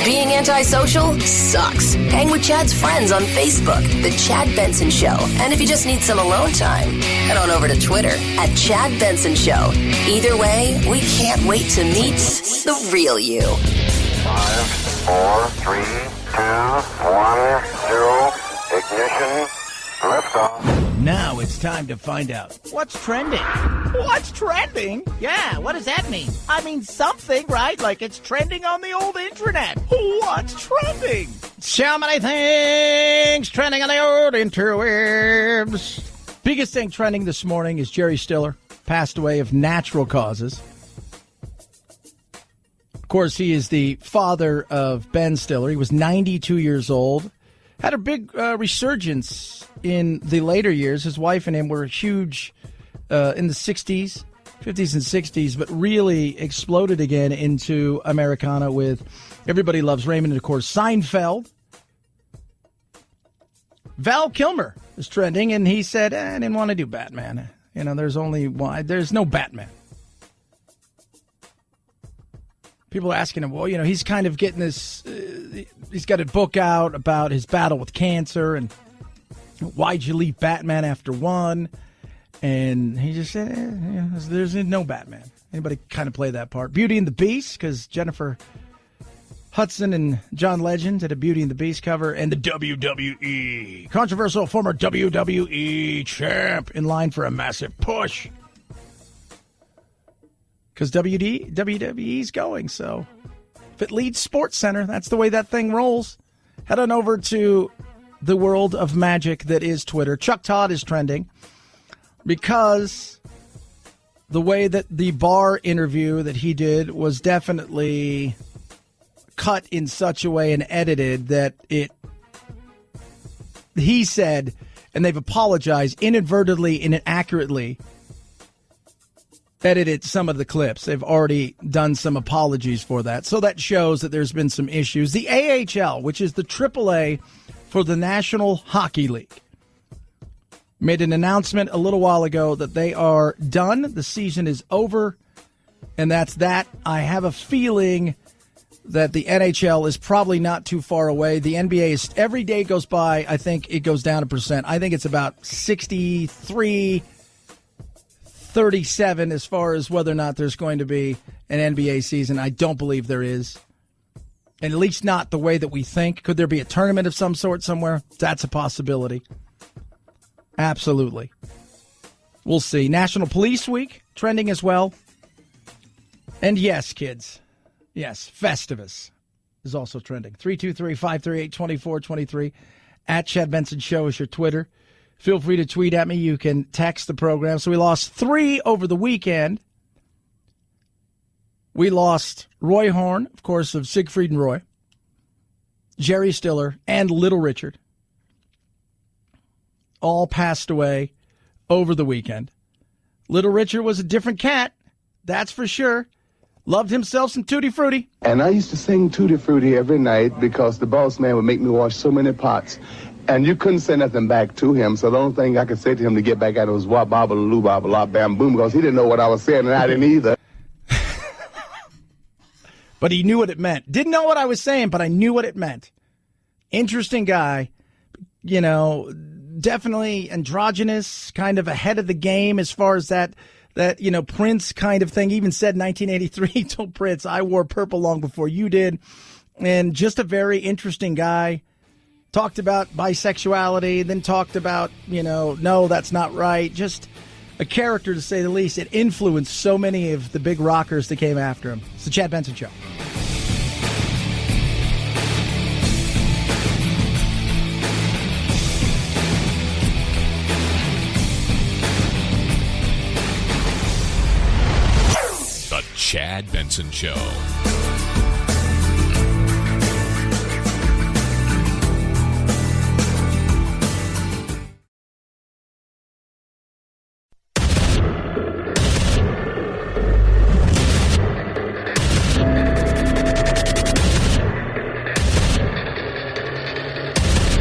Being antisocial sucks. Hang with Chad's friends on Facebook, The Chad Benson Show. And if you just need some alone time, head on over to Twitter at Chad Benson Show. Either way, we can't wait to meet the real you. 5, 4, 3, 2, 1, 0. Ignition. Liftoff. Now it's time to find out what's trending. What's trending? Yeah, what does that mean? I mean something, right? Like it's trending on the old internet. What's trending? So many things trending on the old interwebs. Biggest thing trending this morning is Jerry Stiller passed away of natural causes. Of course, he is the father of Ben Stiller. He was 92 years old. Had a big resurgence in the later years. His wife and him were huge in the 60s, 50s and 60s, but really exploded again into Americana with Everybody Loves Raymond and, of course, Seinfeld. Val Kilmer is trending, and he said, I didn't want to do Batman. You know, there's only one. There's no Batman. People are asking him, well, you know, he's kind of getting this, he's got a book out about his battle with cancer and why'd you leave Batman after one? And he just said, there's no Batman. Anybody kind of play that part. Beauty and the Beast, because Jennifer Hudson and John Legend did a Beauty and the Beast cover, and the WWE. Controversial former WWE champ in line for a massive push. Because WWE's going, so if it leads Sports Center, that's the way that thing rolls. Head on over to the world of magic that is Twitter. Chuck Todd is trending because the way that the bar interview that he did was definitely cut in such a way and edited that he said, and they've apologized inadvertently and inaccurately, edited some of the clips. They've already done some apologies for that. So that shows that there's been some issues. The AHL, which is the AAA for the National Hockey League, made an announcement a little while ago that they are done. The season is over, and that's that. I have a feeling that the NHL is probably not too far away. The NBA is, every day goes by, I think it goes down a percent. I think it's about 63-37 as far as whether or not there's going to be an NBA season. I don't believe there is. And at least not the way that we think. Could there be a tournament of some sort somewhere? That's a possibility. Absolutely. We'll see. National Police Week, trending as well. And yes, kids. Yes, Festivus is also trending. 323-538-2423. At Chad Benson Show is your Twitter. Feel free to tweet at me. You can text the program. So we lost 3 over the weekend. We lost Roy Horn, of course, of Siegfried and Roy, Jerry Stiller, and Little Richard. All passed away over the weekend. Little Richard was a different cat, that's for sure. Loved himself some Tutti Frutti. And I used to sing Tutti Frutti every night because the boss man would make me wash so many pots. And you couldn't say nothing back to him, so the only thing I could say to him to get back at it was wah baba loo baba la bam boom, because he didn't know what I was saying and I didn't either. But he knew what it meant. Didn't know what I was saying, but I knew what it meant. Interesting guy. You know, definitely androgynous, kind of ahead of the game as far as that, you know, Prince kind of thing. He even said in 1983, he told Prince, I wore purple long before you did. And just a very interesting guy. Talked about bisexuality, then talked about, you know, no, that's not right. Just a character, to say the least. It influenced so many of the big rockers that came after him. It's the Chad Benson Show. The Chad Benson Show.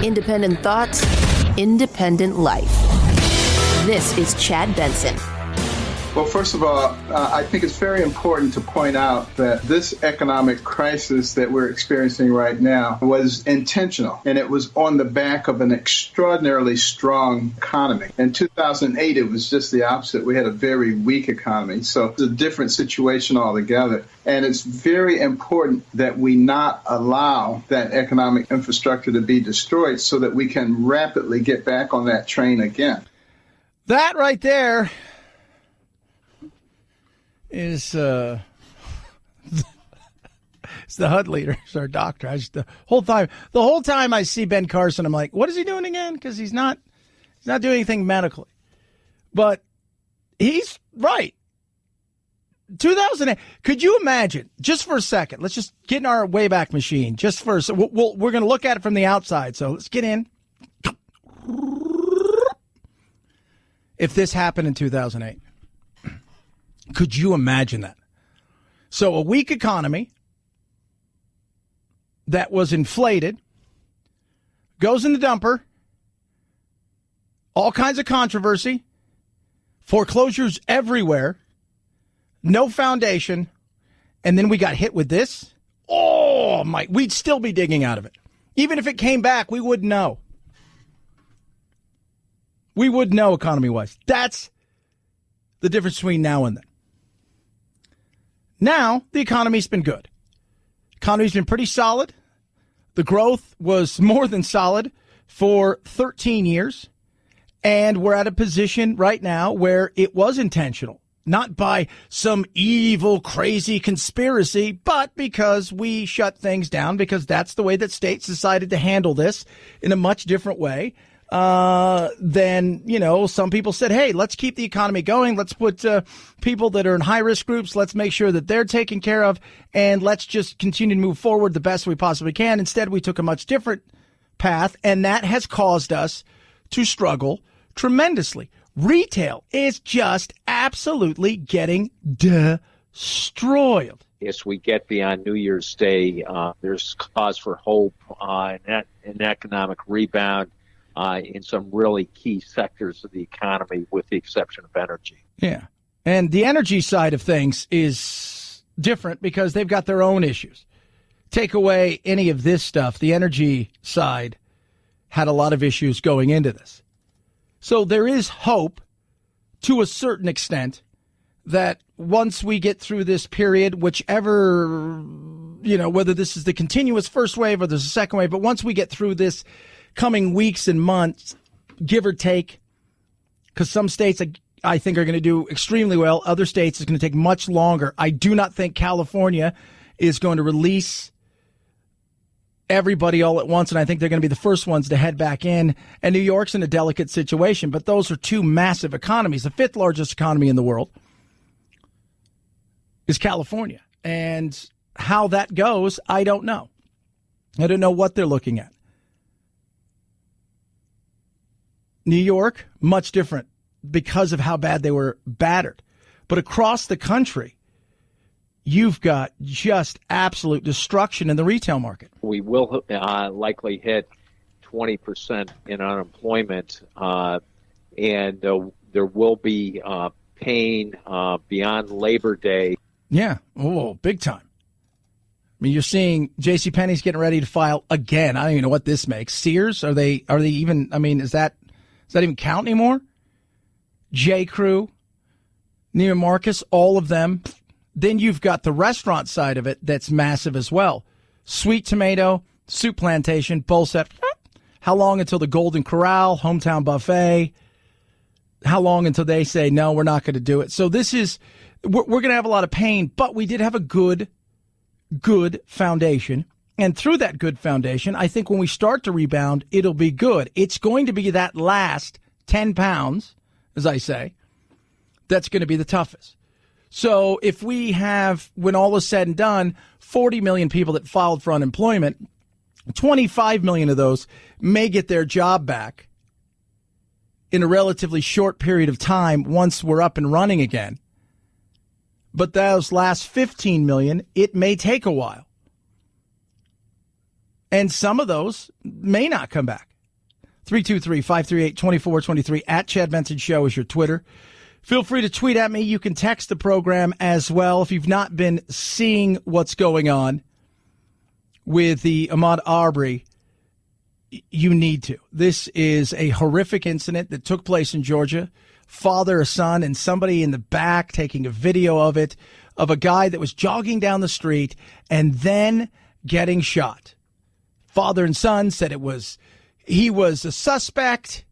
Independent thoughts, independent life. This is Chad Benson. Well, first of all, I think it's very important to point out that this economic crisis that we're experiencing right now was intentional, and it was on the back of an extraordinarily strong economy. In 2008, it was just the opposite. We had a very weak economy, so it's a different situation altogether. And it's very important that we not allow that economic infrastructure to be destroyed so that we can rapidly get back on that train again. That right there is it's the HUD leader, it's our doctor. The whole time I see Ben Carson, I'm like, what is he doing again? Because he's not doing anything medically. But he's right. 2008. Could you imagine, just for a second, let's just get in our Wayback Machine. Just for we're going to look at it from the outside. So let's get in. If this happened in 2008. Could you imagine that? So a weak economy that was inflated goes in the dumper, all kinds of controversy, foreclosures everywhere, no foundation, and then we got hit with this. Oh, my, we'd still be digging out of it. Even if it came back, we wouldn't know. We would know economy-wise. That's the difference between now and then. Now, the economy's been good. Economy's been pretty solid. The growth was more than solid for 13 years. And we're at a position right now where it was intentional. Not by some evil, crazy conspiracy, but because we shut things down, because that's the way that states decided to handle this in a much different way. Then, some people said, hey, let's keep the economy going. Let's put people that are in high-risk groups. Let's make sure that they're taken care of, and let's just continue to move forward the best we possibly can. Instead, we took a much different path, and that has caused us to struggle tremendously. Retail is just absolutely getting destroyed. As we get beyond New Year's Day, there's cause for hope in an economic rebound. In some really key sectors of the economy, with the exception of energy. Yeah. And the energy side of things is different because they've got their own issues. Take away any of this stuff, the energy side had a lot of issues going into this. So there is hope to a certain extent that once we get through this period, whichever, whether this is the continuous first wave or there's a second wave, but once we get through this coming weeks and months, give or take, because some states I think are going to do extremely well. Other states it's going to take much longer. I do not think California is going to release everybody all at once, and I think they're going to be the first ones to head back in. And New York's in a delicate situation, but those are two massive economies. The fifth largest economy in the world is California. And how that goes, I don't know. I don't know what they're looking at. New York, much different because of how bad they were battered. But across the country, you've got just absolute destruction in the retail market. We will likely hit 20% in unemployment, and there will be pain beyond Labor Day. Yeah, big time. I mean, you're seeing JCPenney's getting ready to file again. I don't even know what this makes. Sears, are they even, I mean, does that even count anymore? J. Crew, Neiman Marcus, all of them. Then you've got the restaurant side of it that's massive as well. Sweet Tomato, Soup Plantation, both set. How long until the Golden Corral, Hometown Buffet? How long until they say, no, we're not going to do it? So this is, we're going to have a lot of pain, but we did have a good foundation. And through that good foundation, I think when we start to rebound, it'll be good. It's going to be that last 10 pounds, as I say, that's going to be the toughest. So if we have, when all is said and done, 40 million people that filed for unemployment, 25 million of those may get their job back in a relatively short period of time once we're up and running again. But those last 15 million, it may take a while. And some of those may not come back. 323-538-2423. At Chad Benson Show is your Twitter. Feel free to tweet at me. You can text the program as well. If you've not been seeing what's going on with the Ahmaud Arbery, you need to. This is a horrific incident that took place in Georgia. Father, a son, and somebody in the back taking a video of it, of a guy that was jogging down the street and then getting shot. Father and son said he was a suspect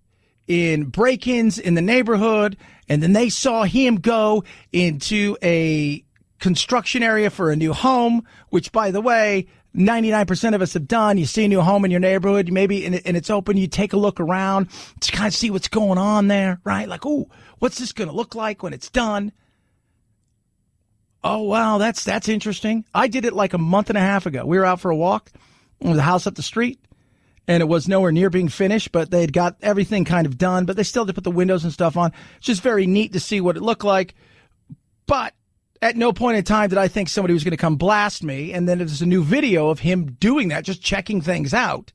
in break-ins in the neighborhood, and then they saw him go into a construction area for a new home, which, by the way, 99% of us have done. You see a new home in your neighborhood, maybe, and it's open. You take a look around to kind of see what's going on there, right? Like, ooh, what's this going to look like when it's done? Oh, wow, that's interesting. I did it like a month and a half ago. We were out for a walk. There was a house up the street, and it was nowhere near being finished, but they'd got everything kind of done, but they still had to put the windows and stuff on. It's just very neat to see what it looked like. But at no point in time did I think somebody was going to come blast me, and then there's a new video of him doing that, just checking things out,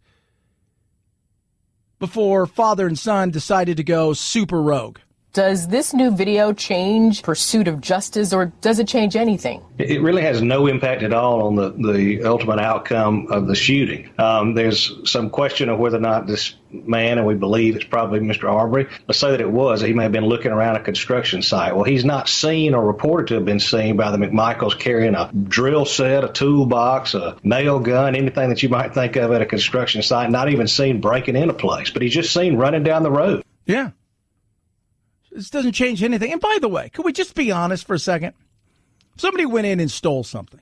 before father and son decided to go super rogue. Does this new video change pursuit of justice, or does it change anything? It really has no impact at all on the ultimate outcome of the shooting. There's some question of whether or not this man, and we believe it's probably Mr. Arbery, let's say that it was, he may have been looking around a construction site. Well, he's not seen or reported to have been seen by the McMichaels carrying a drill set, a toolbox, a nail gun, anything that you might think of at a construction site, not even seen breaking into place, but he's just seen running down the road. Yeah. This doesn't change anything. And by the way, could we just be honest for a second? Somebody went in and stole something.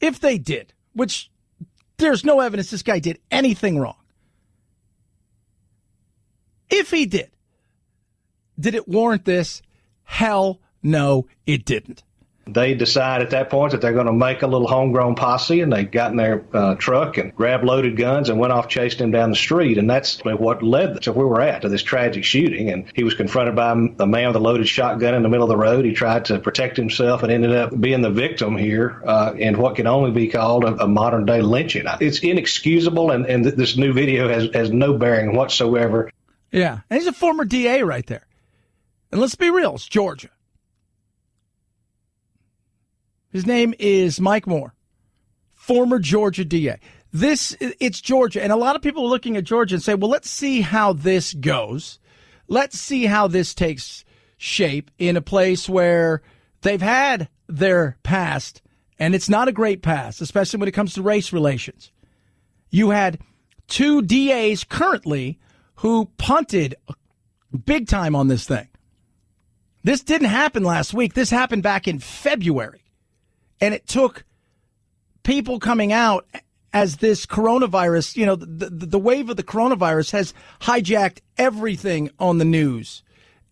If they did, which there's no evidence this guy did anything wrong. If he did it warrant this? Hell no, it didn't. They decide at that point that they're going to make a little homegrown posse, and they got in their truck and grabbed loaded guns and went off chasing him down the street. And that's what led to where we're at, to this tragic shooting. And he was confronted by a man with a loaded shotgun in the middle of the road. He tried to protect himself and ended up being the victim here in what can only be called a modern-day lynching. It's inexcusable, and this new video has no bearing whatsoever. Yeah, and he's a former DA right there. And let's be real, it's Georgia. His name is Mike Moore, former Georgia DA. It's Georgia, and a lot of people are looking at Georgia and say, well, let's see how this goes. Let's see how this takes shape in a place where they've had their past, and it's not a great past, especially when it comes to race relations. You had two DAs currently who punted big time on this thing. This didn't happen last week. This happened back in February. And it took people coming out as this coronavirus, the wave of the coronavirus has hijacked everything on the news.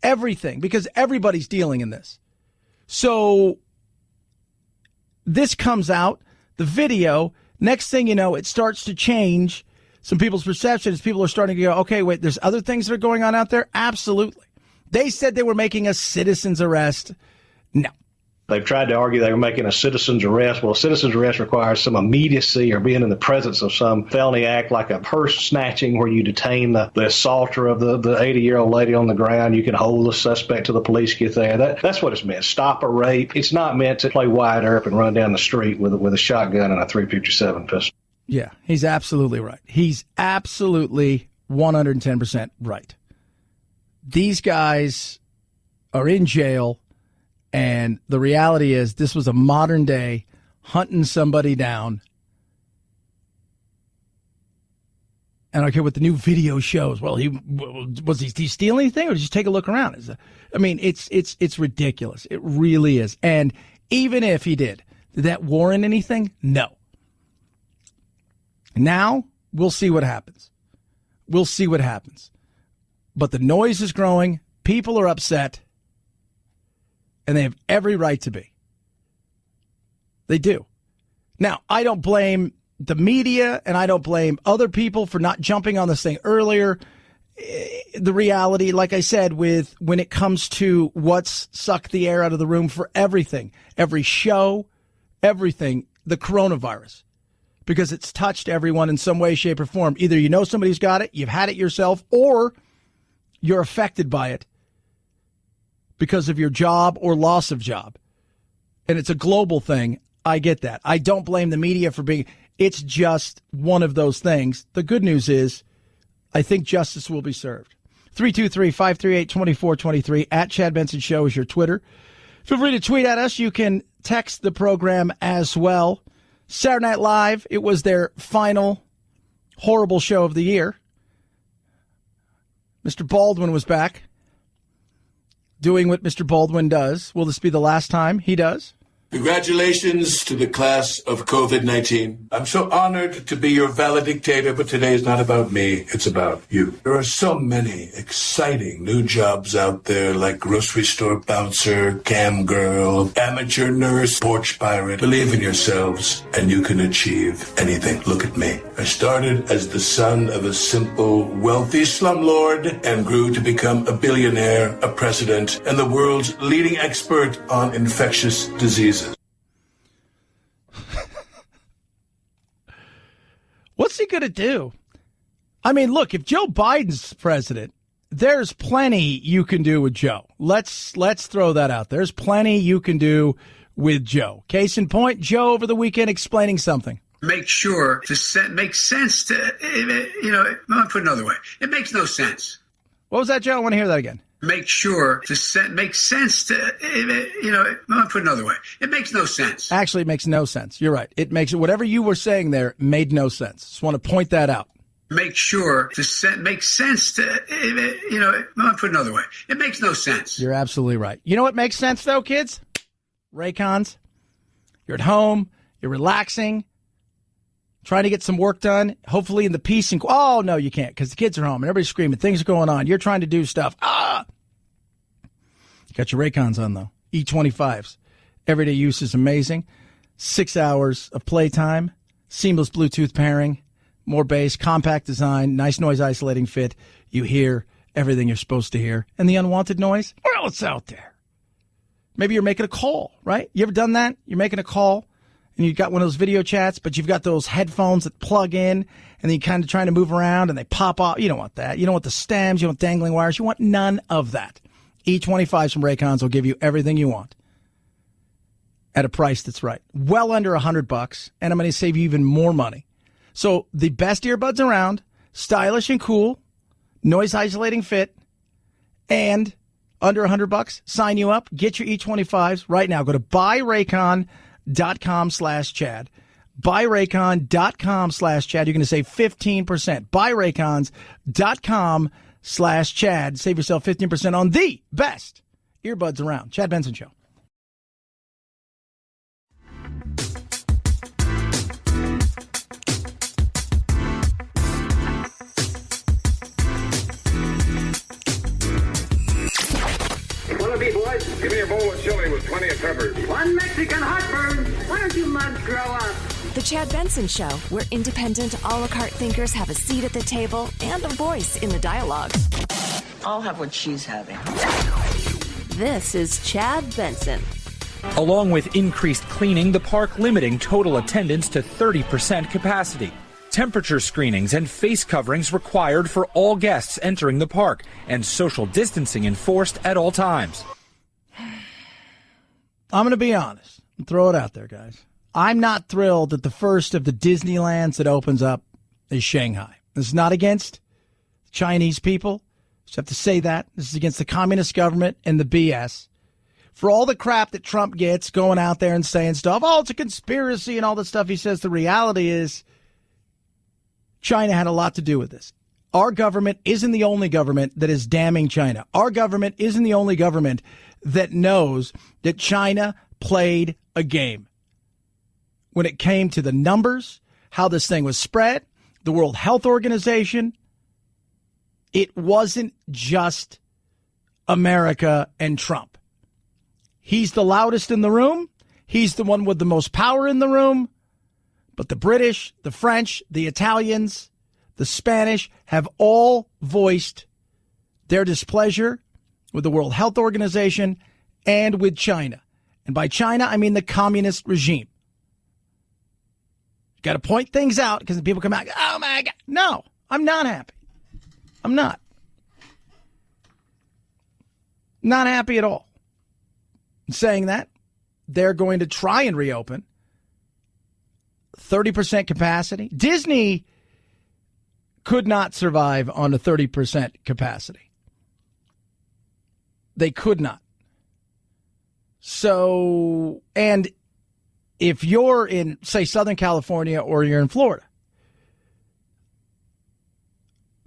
Everything, because everybody's dealing in this. So this comes out, the video, next thing you know, it starts to change some people's perceptions. People are starting to go, okay, wait, there's other things that are going on out there? Absolutely. They said they were making a citizen's arrest. No. They've tried to argue they were making a citizen's arrest. Well, a citizen's arrest requires some immediacy or being in the presence of some felony act like a purse snatching where you detain the assaulter of the 80-year-old lady on the ground. You can hold the suspect till the police get there. That's what it's meant. Stop a rape. It's not meant to play wide earp and run down the street with a shotgun and a .357 pistol. Yeah, he's absolutely right. He's absolutely 110% right. These guys are in jail. And the reality is this was a modern day hunting somebody down. And I don't care what the new video shows. Well, did he steal anything, or just take a look around? It's ridiculous. It really is. And even if he did that warrant anything? No. Now we'll see what happens. We'll see what happens. But the noise is growing. People are upset. And they have every right to be. They do. Now, I don't blame the media, and I don't blame other people for not jumping on this thing earlier. The reality, like I said, when it comes to what's sucked the air out of the room for everything, every show, everything, the coronavirus. because it's touched everyone in some way, shape, or form. Either you know somebody's got it, you've had it yourself, or you're affected by it because of your job or loss of job. And it's a global thing. I get that. I don't blame the media for being, it's just one of those things. The good news is I think justice will be served. 323-538-2423 at Chad Benson Show is your Twitter. Feel free to tweet at us. You can text the program as well. Saturday Night Live, it was their final horrible show of the year. Mr. Baldwin was back doing what Mr. Baldwin does. Will this be the last time he does? Congratulations to the class of COVID-19. I'm so honored to be your valedictator, but today is not about me. It's about you. There are so many exciting new jobs out there, like grocery store bouncer, cam girl, amateur nurse, porch pirate. Believe in yourselves, and you can achieve anything. Look at me. I started as the son of a simple, wealthy slumlord and grew to become a billionaire, a president, and the world's leading expert on infectious diseases. What's he going to do? I mean, look, if Joe Biden's president, there's plenty you can do with Joe. Let's throw that out. There's plenty you can do with Joe. Case in point, Joe over the weekend explaining something. Make sure to make sense to, I'll put it another way. It makes no sense. What was that, Joe? I want to hear that again. Make sure to make sense to, I'll put it another way. It makes no sense. Actually, it makes no sense. You're right. It makes whatever you were saying there made no sense. Just want to point that out. Make sure to make sense to, I'll put it another way. It makes no sense. You're absolutely right. You know what makes sense, though, kids? Raycons. You're at home. You're relaxing. Trying to get some work done, hopefully in the peace and... Oh, no, you can't, because the kids are home and everybody's screaming. Things are going on. You're trying to do stuff. You got your Raycons on, though. E25s. Everyday use is amazing. 6 hours of playtime. Seamless Bluetooth pairing. More bass. Compact design. Nice noise isolating fit. You hear everything you're supposed to hear. And the unwanted noise? Well, it's out there. Maybe you're making a call, right? You ever done that? You're making a call. And you've got one of those video chats, but you've got those headphones that plug in, and then you're kind of trying to move around, and they pop off. You don't want that. You don't want the stems. You don't want dangling wires. You want none of that. E25s from Raycons will give you everything you want at a price that's right. Well under $100, and I'm going to save you even more money. So the best earbuds around, stylish and cool, noise-isolating fit, and under $100, sign you up. Get your E25s right now. Go to buyraycon.com/Chad. Buyraycon.com/Chad. You're going to save 15%. Buyraycons.com/Chad. Save yourself 15% on the best earbuds around. Chad Benson Show. Boys, give me a bowl of chili with plenty of peppers. One Mexican heartburn. Why don't you mugs grow up? The Chad Benson Show, where independent, a la carte thinkers have a seat at the table and a voice in the dialogue. I'll have what she's having. This is Chad Benson. Along with increased cleaning, the park limiting total attendance to 30% capacity. Temperature screenings and face coverings required for all guests entering the park, and social distancing enforced at all times. I'm going to be honest and throw it out there, guys. I'm not thrilled that the first of the Disneylands that opens up is Shanghai. This is not against Chinese people. Just have to say that. This is against the communist government and the BS. For all the crap that Trump gets going out there and saying stuff, oh, it's a conspiracy and all the stuff he says, the reality is China had a lot to do with this. Our government isn't the only government that is damning China. Our government isn't the only government that knows that China played a game when it came to the numbers, how this thing was spread, the World Health Organization. It wasn't just America and Trump. He's the loudest in the room. He's the one with the most power in the room. But the British, the French, the Italians, the Spanish have all voiced their displeasure with the World Health Organization and with China. And by China, I mean the communist regime. Got to point things out because people come out, oh, my God. No, I'm not happy. I'm not. Not happy at all. Saying that, they're going to try and reopen. 30% capacity. Disney could not survive on a 30% capacity. They could not. So, and if you're in, say, Southern California or you're in Florida,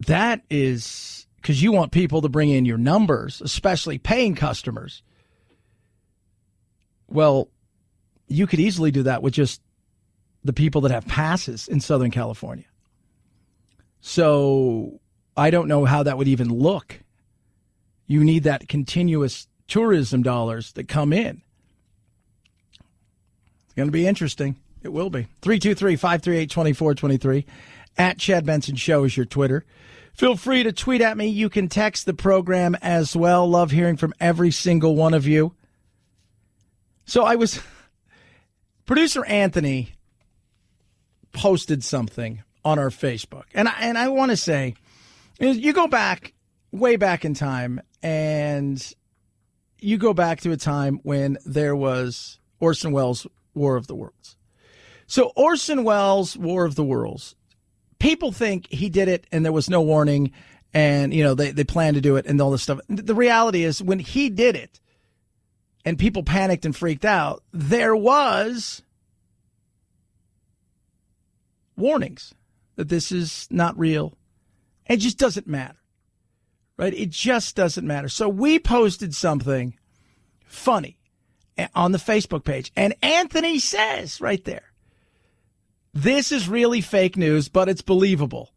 that is because you want people to bring in your numbers, especially paying customers. Well, you could easily do that with just the people that have passes in Southern California. So I don't know how that would even look. You need that continuous tourism dollars that come in. It's going to be interesting. It will be. 323-538-2423. At Chad Benson Show is your Twitter. Feel free to tweet at me. You can text the program as well. Love hearing from every single one of you. So producer Anthony posted something on our Facebook. And I want to say, you go back, way back in time, and you go back to a time when there was Orson Welles' War of the Worlds. So Orson Welles' War of the Worlds, people think he did it and there was no warning and, they planned to do it and all this stuff. The reality is when he did it and people panicked and freaked out, there was warnings that this is not real. It just doesn't matter, right? It just doesn't matter. So we posted something funny on the Facebook page, and Anthony says right there, this is really fake news, but it's believable.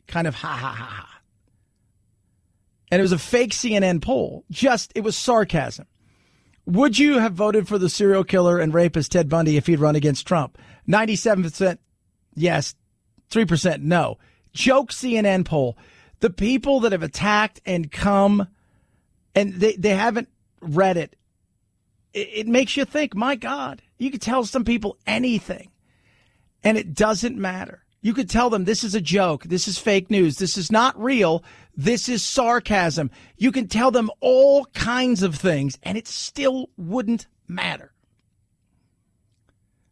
Kind of ha, ha, ha, ha. And it was a fake CNN poll. It was sarcasm. Would you have voted for the serial killer and rapist Ted Bundy if he'd run against Trump? 97% yes, 3% no. Joke CNN poll. The people that have attacked and come, and they haven't read it, it makes you think, my God, you could tell some people anything, and it doesn't matter. You could tell them this is a joke, this is fake news, this is not real, this is sarcasm. You can tell them all kinds of things, and it still wouldn't matter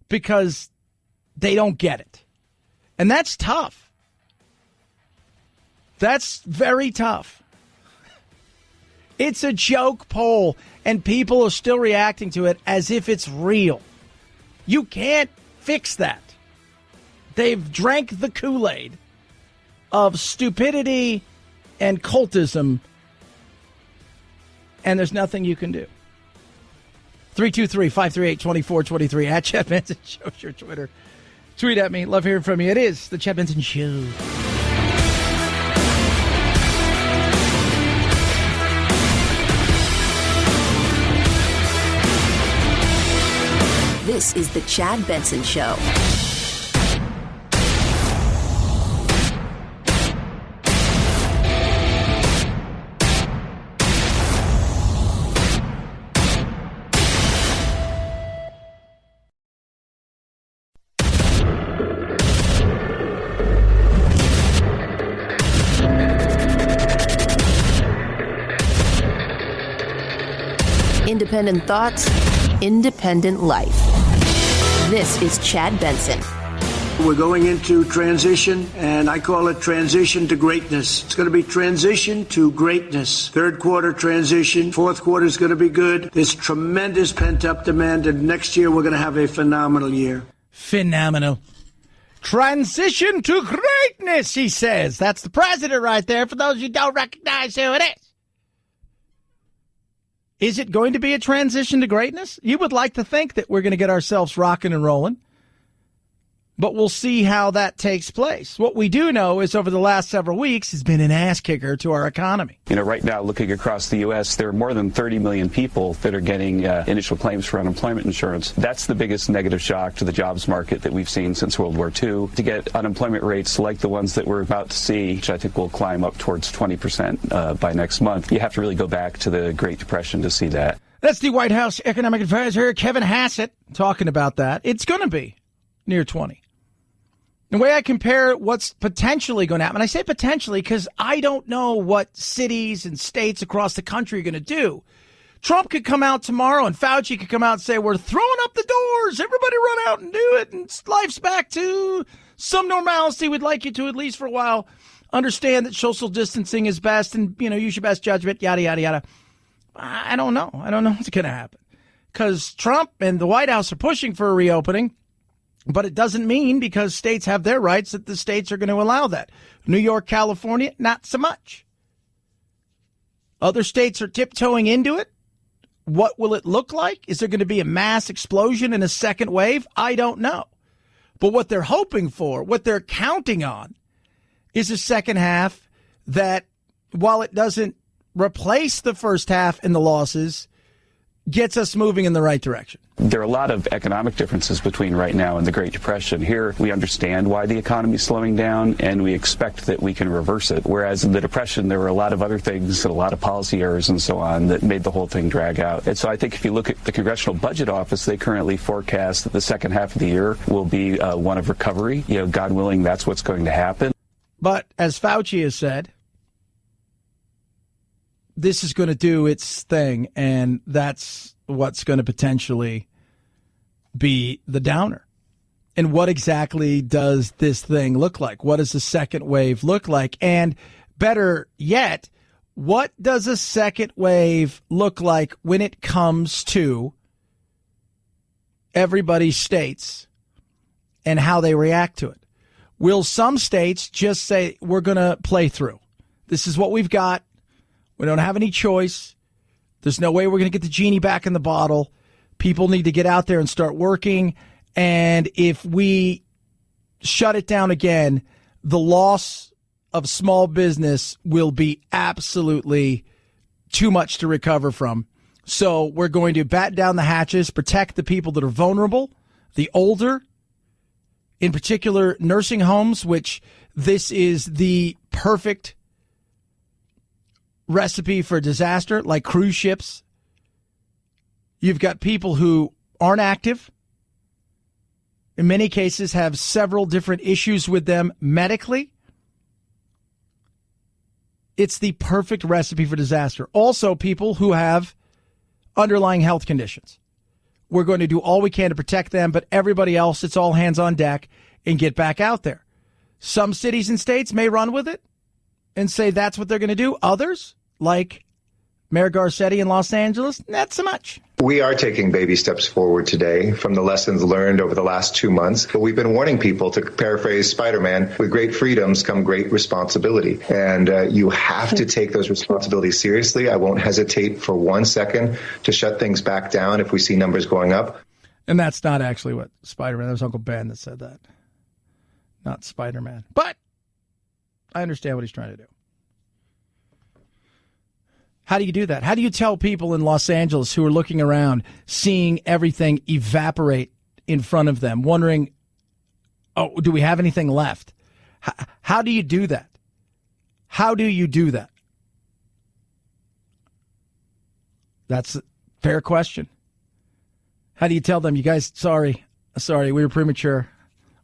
because they don't get it. And that's tough. That's very tough. It's a joke poll, and people are still reacting to it as if it's real. You can't fix that. They've drank the Kool-Aid of stupidity and cultism, and there's nothing you can do. 323-538-2423 at Chad Benson Show, your Twitter. Tweet at me. Love hearing from you. It is the Chad Benson Show. This is the Chad Benson Show. Independent thoughts, independent life. This is Chad Benson. We're going into transition, and I call it transition to greatness. It's going to be transition to greatness. Third quarter transition. Fourth quarter is going to be good. There's tremendous pent-up demand, and next year we're going to have a phenomenal year. Phenomenal. Transition to greatness, he says. That's the president right there, for those who don't recognize who it is. Is it going to be a transition to greatness? You would like to think that we're going to get ourselves rocking and rolling, but we'll see how that takes place. What we do know is over the last several weeks has been an ass kicker to our economy. Right now, looking across the U.S., there are more than 30 million people that are getting initial claims for unemployment insurance. That's the biggest negative shock to the jobs market that we've seen since World War II. To get unemployment rates like the ones that we're about to see, which I think will climb up towards 20% by next month, you have to really go back to the Great Depression to see that. That's the White House economic advisor, Kevin Hassett, talking about that. It's going to be near 20. The way I compare what's potentially going to happen, and I say potentially because I don't know what cities and states across the country are going to do. Trump could come out tomorrow and Fauci could come out and say, we're throwing up the doors. Everybody run out and do it. And life's back to some normalcy. We'd like you to, at least for a while, understand that social distancing is best and, use your best judgment, yada, yada, yada. I don't know. I don't know what's going to happen because Trump and the White House are pushing for a reopening, but it doesn't mean because states have their rights that the states are going to allow that. New York, California, not so much. Other states are tiptoeing into it. What will it look like? Is there going to be a mass explosion in a second wave? I don't know. But what they're hoping for, what they're counting on, is a second half that, while it doesn't replace the first half in the losses, gets us moving in the right direction. There are a lot of economic differences between right now and the Great Depression. Here, we understand why the economy is slowing down, and we expect that we can reverse it. Whereas in the Depression, there were a lot of other things, and a lot of policy errors and so on that made the whole thing drag out. And so I think if you look at the Congressional Budget Office, they currently forecast that the second half of the year will be one of recovery. God willing, that's what's going to happen. But as Fauci has said, this is going to do its thing, and that's what's going to potentially be the downer. And what exactly does this thing look like? What does the second wave look like? And better yet, what does a second wave look like when it comes to everybody's states and how they react to it? Will some states just say, we're going to play through? This is what we've got. We don't have any choice. There's no way we're going to get the genie back in the bottle. People need to get out there and start working. And if we shut it down again, the loss of small business will be absolutely too much to recover from. So we're going to batten down the hatches, protect the people that are vulnerable, the older, in particular nursing homes, which this is the perfect recipe for disaster, like cruise ships. You've got people who aren't active, in many cases have several different issues with them medically. It's the perfect recipe for disaster. Also, people who have underlying health conditions. We're going to do all we can to protect them, but everybody else, it's all hands on deck and get back out there. Some cities and states may run with it and say that's what they're going to do. Others, like Mayor Garcetti in Los Angeles, not so much. We are taking baby steps forward today from the lessons learned over the last 2 months. But we've been warning people, to paraphrase Spider-Man, with great freedoms come great responsibility. And you have to take those responsibilities seriously. I won't hesitate for 1 second to shut things back down if we see numbers going up. And that's not actually what Spider-Man, that was Uncle Ben that said that. Not Spider-Man. But I understand what he's trying to do. How do you do that? How do you tell people in Los Angeles who are looking around, seeing everything evaporate in front of them, wondering, oh, do we have anything left? How do you do that? How do you do that? That's a fair question. How do you tell them, you guys, sorry, we were premature.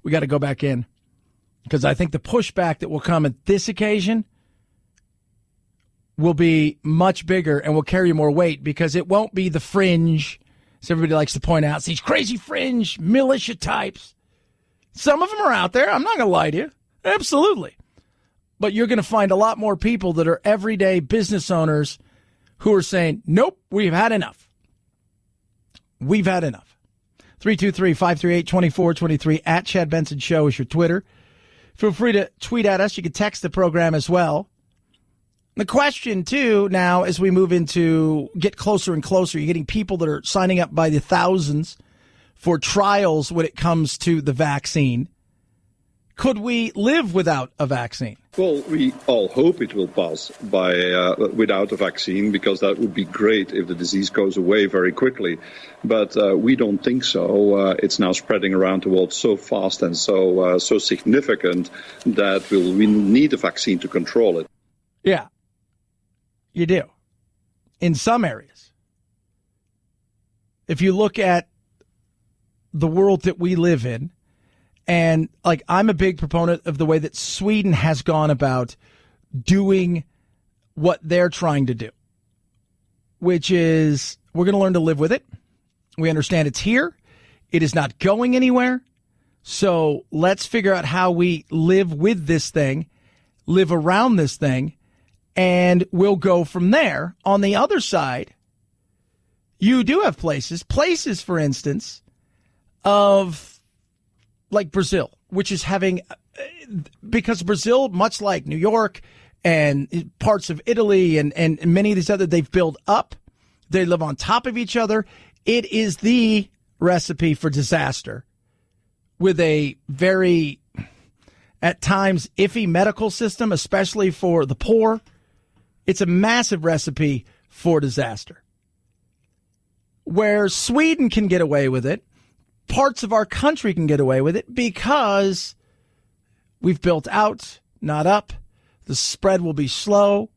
We got to go back in. Because I think the pushback that will come at this occasion will be much bigger and will carry more weight, because it won't be the fringe, as everybody likes to point out, these crazy fringe militia types. Some of them are out there. I'm not going to lie to you. Absolutely. But you're going to find a lot more people that are everyday business owners who are saying, nope, we've had enough. We've had enough. 323-538-2423 at Chad Benson Show is your Twitter. Feel free to tweet at us. You can text the program as well. The question, too, now as we move into get closer and closer, you're getting people that are signing up by the thousands for trials when it comes to the vaccine. Could we live without a vaccine? Well, we all hope it will pass without a vaccine, because that would be great if the disease goes away very quickly. But we don't think so. It's now spreading around the world so fast and so significant that we need a vaccine to control it. Yeah, you do. In some areas. If you look at the world that we live in And like, I'm a big proponent of the way that Sweden has gone about doing what they're trying to do, which is we're going to learn to live with it. We understand it's here. It is not going anywhere. So let's figure out how we live with this thing, live around this thing, and we'll go from there. On the other side, you do have places, for instance, of like Brazil, which is having, because Brazil, much like New York and parts of Italy and many of these other, they've built up. They live on top of each other. It is the recipe for disaster with a very, at times, iffy medical system, especially for the poor. It's a massive recipe for disaster. Where Sweden can get away with it, parts of our country can get away with it because we've built out, not up. The spread will be slow,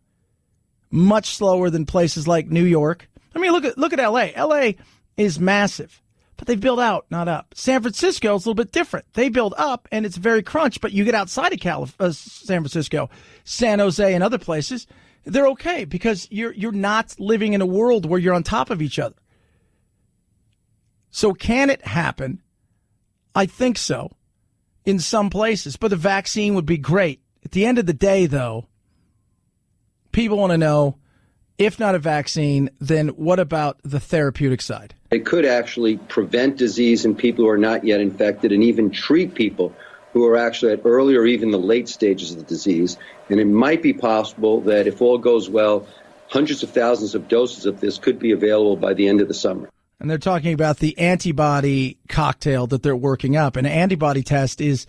much slower than places like New York. I mean, look at L.A. L.A. is massive, but they've built out, not up. San Francisco is a little bit different. They build up, and it's very crunch, but you get outside of San Francisco, San Jose, and other places, they're okay because you're not living in a world where you're on top of each other. So can it happen? I think so in some places, but the vaccine would be great. At the end of the day, though, people want to know, if not a vaccine, then what about the therapeutic side? It could actually prevent disease in people who are not yet infected and even treat people who are actually at early or even the late stages of the disease. And it might be possible that if all goes well, hundreds of thousands of doses of this could be available by the end of the summer. And they're talking about the antibody cocktail that they're working up. An antibody test is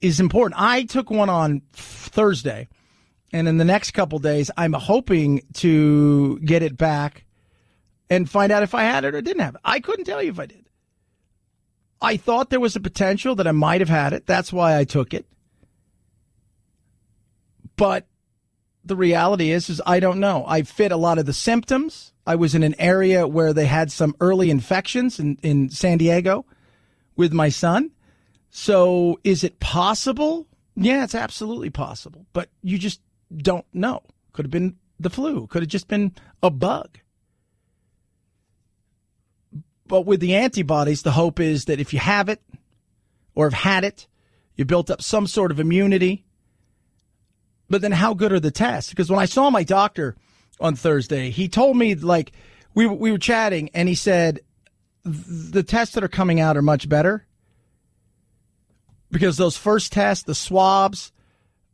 important. I took one on Thursday, and in the next couple days, I'm hoping to get it back and find out if I had it or didn't have it. I couldn't tell you if I did. I thought there was a potential that I might have had it. That's why I took it. But the reality is I don't know. I fit a lot of the symptoms. I was in an area where they had some early infections in San Diego with my son. So is it possible? Yeah, it's absolutely possible. But you just don't know. Could have been the flu. Could have just been a bug. But with the antibodies, the hope is that if you have it or have had it, you built up some sort of immunity. But then how good are the tests? Because when I saw my doctor on Thursday, he told me, like, we were chatting, and he said the tests that are coming out are much better because those first tests, the swabs,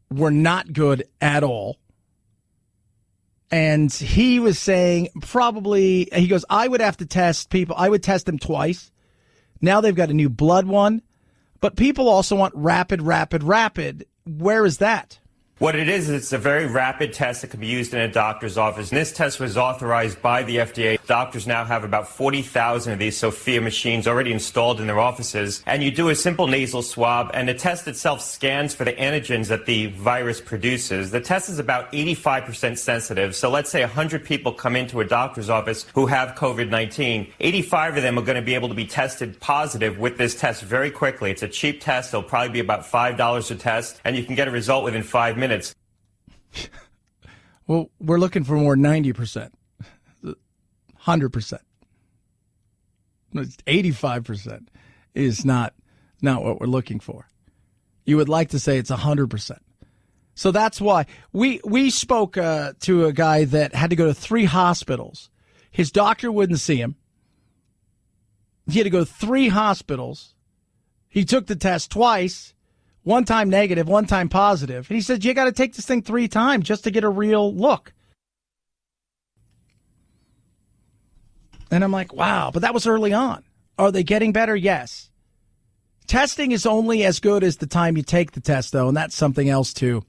were not good at all. And he was saying probably, he goes, I would have to test people. I would test them twice. Now they've got a new blood one. But people also want rapid. Where is that? What it is, it's a very rapid test that can be used in a doctor's office. And this test was authorized by the FDA. Doctors now have about 40,000 of these Sophia machines already installed in their offices. And you do a simple nasal swab, and the test itself scans for the antigens that the virus produces. The test is about 85% sensitive. So let's say 100 people come into a doctor's office who have COVID-19. 85 of them are going to be able to be tested positive with this test very quickly. It's a cheap test. It'll probably be about $5 a test, and you can get a result within 5 minutes. Well, we're looking for more 90%, 100%. 85% is not what we're looking for. You would like to say it's 100%. So that's why we spoke to a guy that had to go to 3 hospitals. His doctor wouldn't see him. He had to go to 3 hospitals. He took the test twice. One time negative, one time positive. And he said, you got to take this thing 3 times just to get a real look. And I'm like, wow, but that was early on. Are they getting better? Yes. Testing is only as good as the time you take the test, though, and that's something else to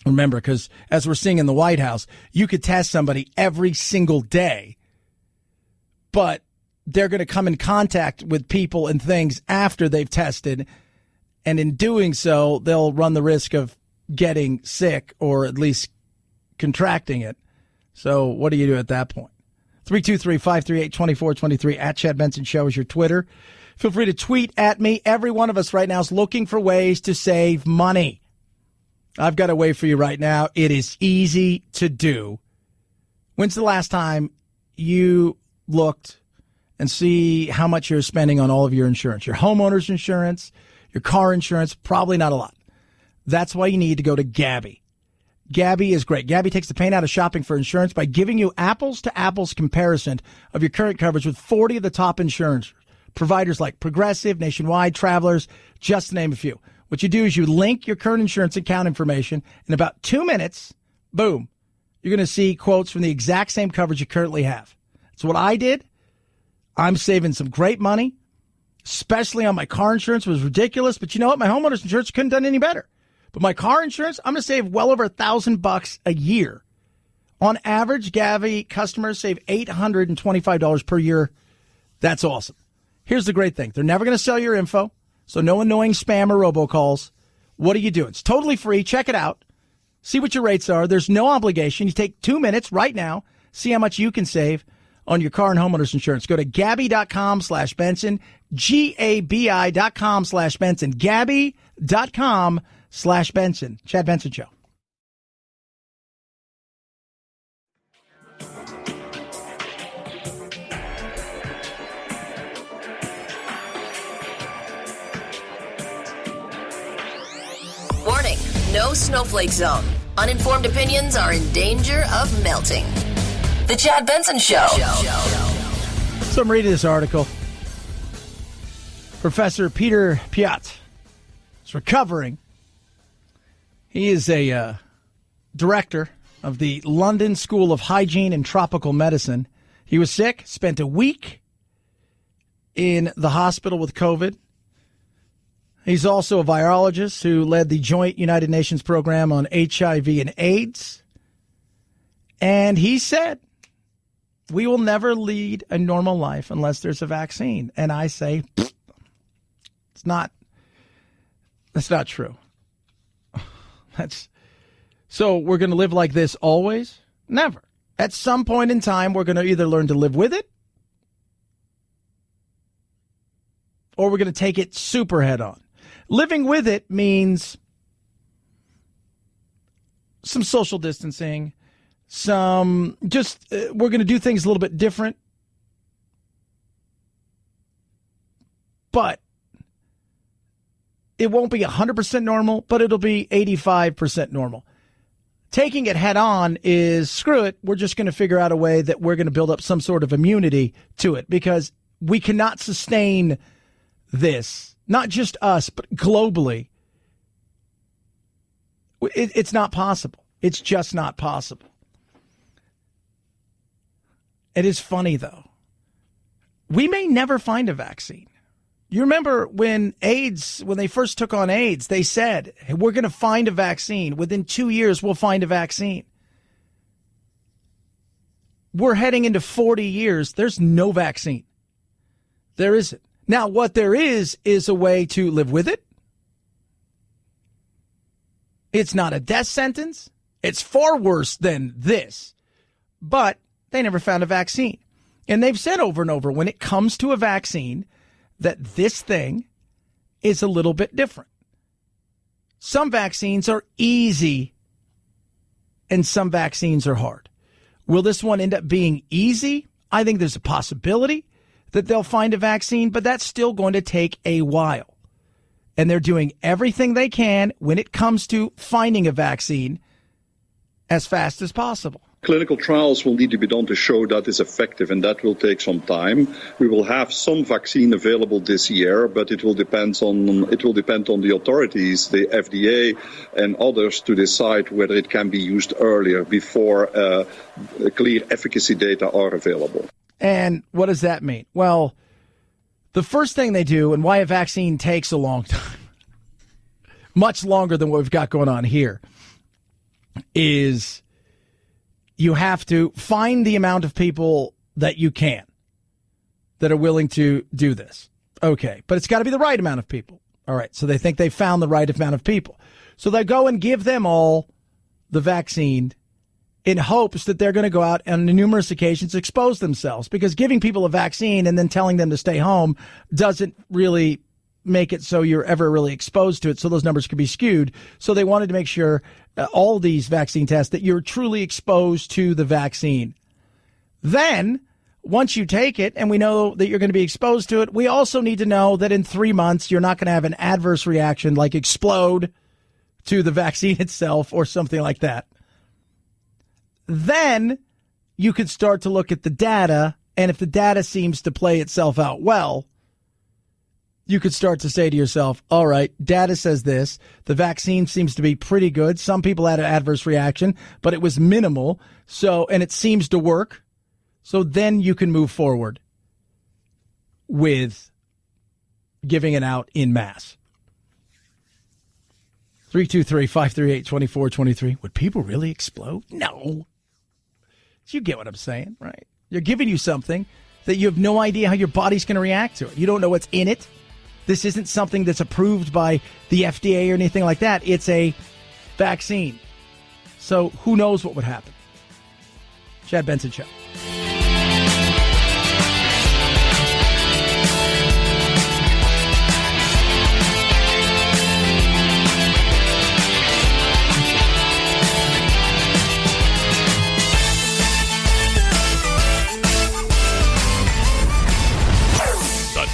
remember, because as we're seeing in the White House, you could test somebody every single day, but they're going to come in contact with people and things after they've tested. And in doing so, they'll run the risk of getting sick or at least contracting it. So what do you do at that point? 323-538-2423 at Chad Benson Show is your Twitter. Feel free to tweet at me. Every one of us right now is looking for ways to save money. I've got a way for you right now. It is easy to do. When's the last time you looked and see how much you're spending on all of your insurance? Your homeowner's insurance, your car insurance, probably not a lot. That's why you need to go to Gabi. Gabi is great. Gabi takes the pain out of shopping for insurance by giving you apples-to-apples comparison of your current coverage with 40 of the top insurance providers like Progressive, Nationwide, Travelers, just to name a few. What you do is you link your current insurance account information. In about 2 minutes, boom, you're going to see quotes from the exact same coverage you currently have. That's what I did. I'm saving some great money, especially on my car insurance. It was ridiculous. But you know what? My homeowner's insurance couldn't have done any better. But my car insurance, I'm going to save well over $1,000 a year. On average, Gavi customers save $825 per year. That's awesome. Here's the great thing. They're never going to sell your info, so no annoying spam or robocalls. What are you doing? It's totally free. Check it out. See what your rates are. There's no obligation. You take 2 minutes right now. See how much you can save on your car and homeowner's insurance. Go to Gabi.com/Benson, GABI.com/Benson, Gabi.com/Benson. Chad Benson Show. Warning, no snowflake zone. Uninformed opinions are in danger of melting. The Chad Benson Show. So I'm reading this article. Professor Peter Piot is recovering. He is a director of the London School of Hygiene and Tropical Medicine. He was sick, spent a week in the hospital with COVID. He's also a virologist who led the joint United Nations program on HIV and AIDS. And he said, we will never lead a normal life unless there's a vaccine. And I say, that's not true. So we're going to live like this always? Never. At some point in time, we're going to either learn to live with it or we're going to take it super head on. Living with it means some social distancing, we're going to do things a little bit different. But it won't be 100% normal, but it'll be 85% normal. Taking it head on is, screw it, we're just going to figure out a way that we're going to build up some sort of immunity to it because we cannot sustain this. Not just us, but globally. It's not possible. It's just not possible. It is funny, though. We may never find a vaccine. You remember when they first took on AIDS, they said, hey, we're going to find a vaccine. Within 2 years, we'll find a vaccine. We're heading into 40 years. There's no vaccine. There isn't. Now, what there is a way to live with it. It's not a death sentence. It's far worse than this. But they never found a vaccine. And they've said over and over, when it comes to a vaccine, that this thing is a little bit different. Some vaccines are easy and some vaccines are hard. Will this one end up being easy? I think there's a possibility that they'll find a vaccine, but that's still going to take a while. And they're doing everything they can when it comes to finding a vaccine as fast as possible. Clinical trials will need to be done to show that it's effective, and that will take some time. We will have some vaccine available this year, but it will depend on the authorities, the FDA and others, to decide whether it can be used earlier before clear efficacy data are available. And what does that mean? Well, the first thing they do, and why a vaccine takes a long time, much longer than what we've got going on here, is you have to find the amount of people that you can that are willing to do this. Okay, but it's got to be the right amount of people. All right, so they think they found the right amount of people. So they go and give them all the vaccine, in hopes that they're going to go out and on numerous occasions expose themselves, because giving people a vaccine and then telling them to stay home doesn't really make it so you're ever really exposed to it. So those numbers could be skewed. So they wanted to make sure all these vaccine tests that you're truly exposed to the vaccine. Then once you take it and we know that you're going to be exposed to it, we also need to know that in 3 months, you're not going to have an adverse reaction like explode to the vaccine itself or something like that. Then you could start to look at the data, and if the data seems to play itself out well, you could start to say to yourself, all right, data says this. The vaccine seems to be pretty good. Some people had an adverse reaction, but it was minimal. So, and it seems to work. So then you can move forward with giving it out in mass. 323-538-2423. Would people really explode? No. You get what I'm saying, right? You're giving you something that you have no idea how your body's going to react to it. You don't know what's in it. This isn't something that's approved by the FDA or anything like that. It's a vaccine. So who knows what would happen? Chad Benson Show.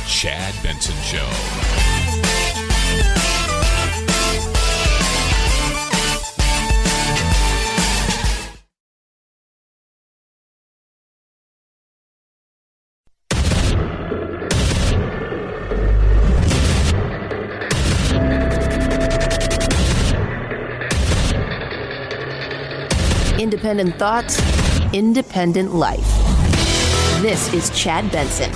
Chad Benson Show. Independent thoughts, independent life. This is Chad Benson.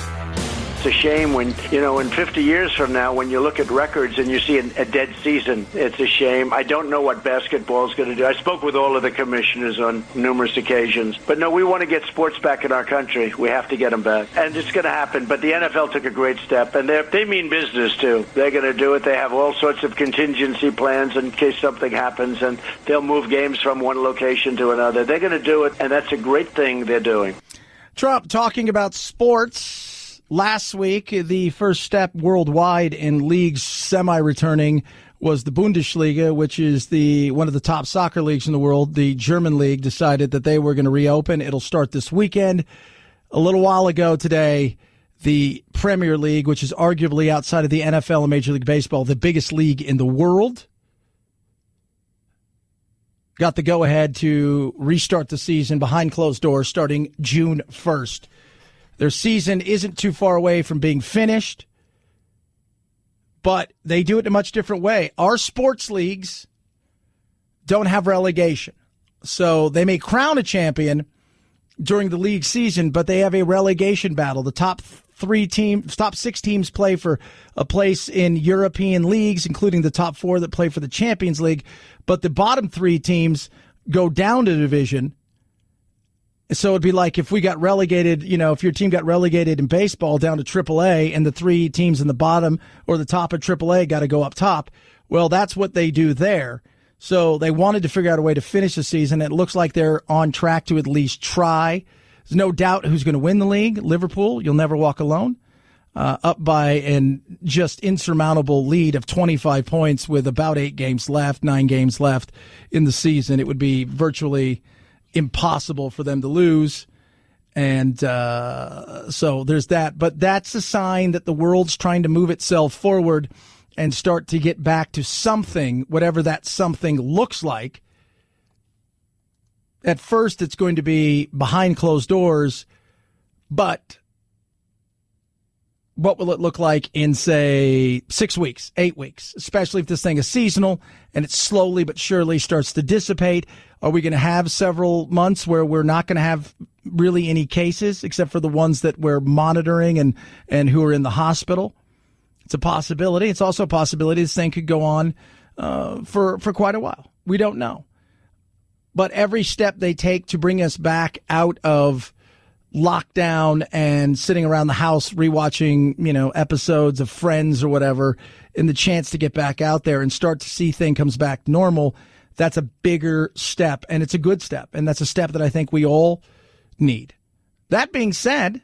It's a shame when, in 50 years from now, when you look at records and you see a dead season, it's a shame. I don't know what basketball is going to do. I spoke with all of the commissioners on numerous occasions. But no, we want to get sports back in our country. We have to get them back. And it's going to happen. But the NFL took a great step. And they mean business, too. They're going to do it. They have all sorts of contingency plans in case something happens. And they'll move games from one location to another. They're going to do it. And that's a great thing they're doing. Trump talking about sports. Last week, the first step worldwide in leagues semi-returning was the Bundesliga, which is one of the top soccer leagues in the world. The German league decided that they were going to reopen. It'll start this weekend. A little while ago today, the Premier League, which is arguably outside of the NFL and Major League Baseball, the biggest league in the world, got the go-ahead to restart the season behind closed doors starting June 1st. Their season isn't too far away from being finished, but they do it in a much different way. Our sports leagues don't have relegation, so they may crown a champion during the league season, but they have a relegation battle. The top 6 teams play for a place in European leagues, including the top 4 that play for the Champions League, but the bottom 3 teams go down to division. So it'd be like if we got relegated, if your team got relegated in baseball down to AAA and the 3 teams in the bottom or the top of AAA got to go up top. Well, that's what they do there. So they wanted to figure out a way to finish the season. It looks like they're on track to at least try. There's no doubt who's going to win the league. Liverpool, you'll never walk alone. Up by an just insurmountable lead of 25 points with about 9 games left in the season. It would be virtually impossible for them to lose. And so there's that. But that's a sign that the world's trying to move itself forward and start to get back to something, whatever that something looks like. At first, it's going to be behind closed doors, but what will it look like in, say, 6 weeks, 8 weeks, especially if this thing is seasonal and it slowly but surely starts to dissipate? Are we going to have several months where we're not going to have really any cases except for the ones that we're monitoring and who are in the hospital? It's a possibility. It's also a possibility this thing could go on for quite a while. We don't know. But every step they take to bring us back out of lockdown and sitting around the house rewatching, episodes of Friends or whatever, and the chance to get back out there and start to see things comes back normal, That's a bigger step, and it's a good step, and that's a step that I think we all need. That being said,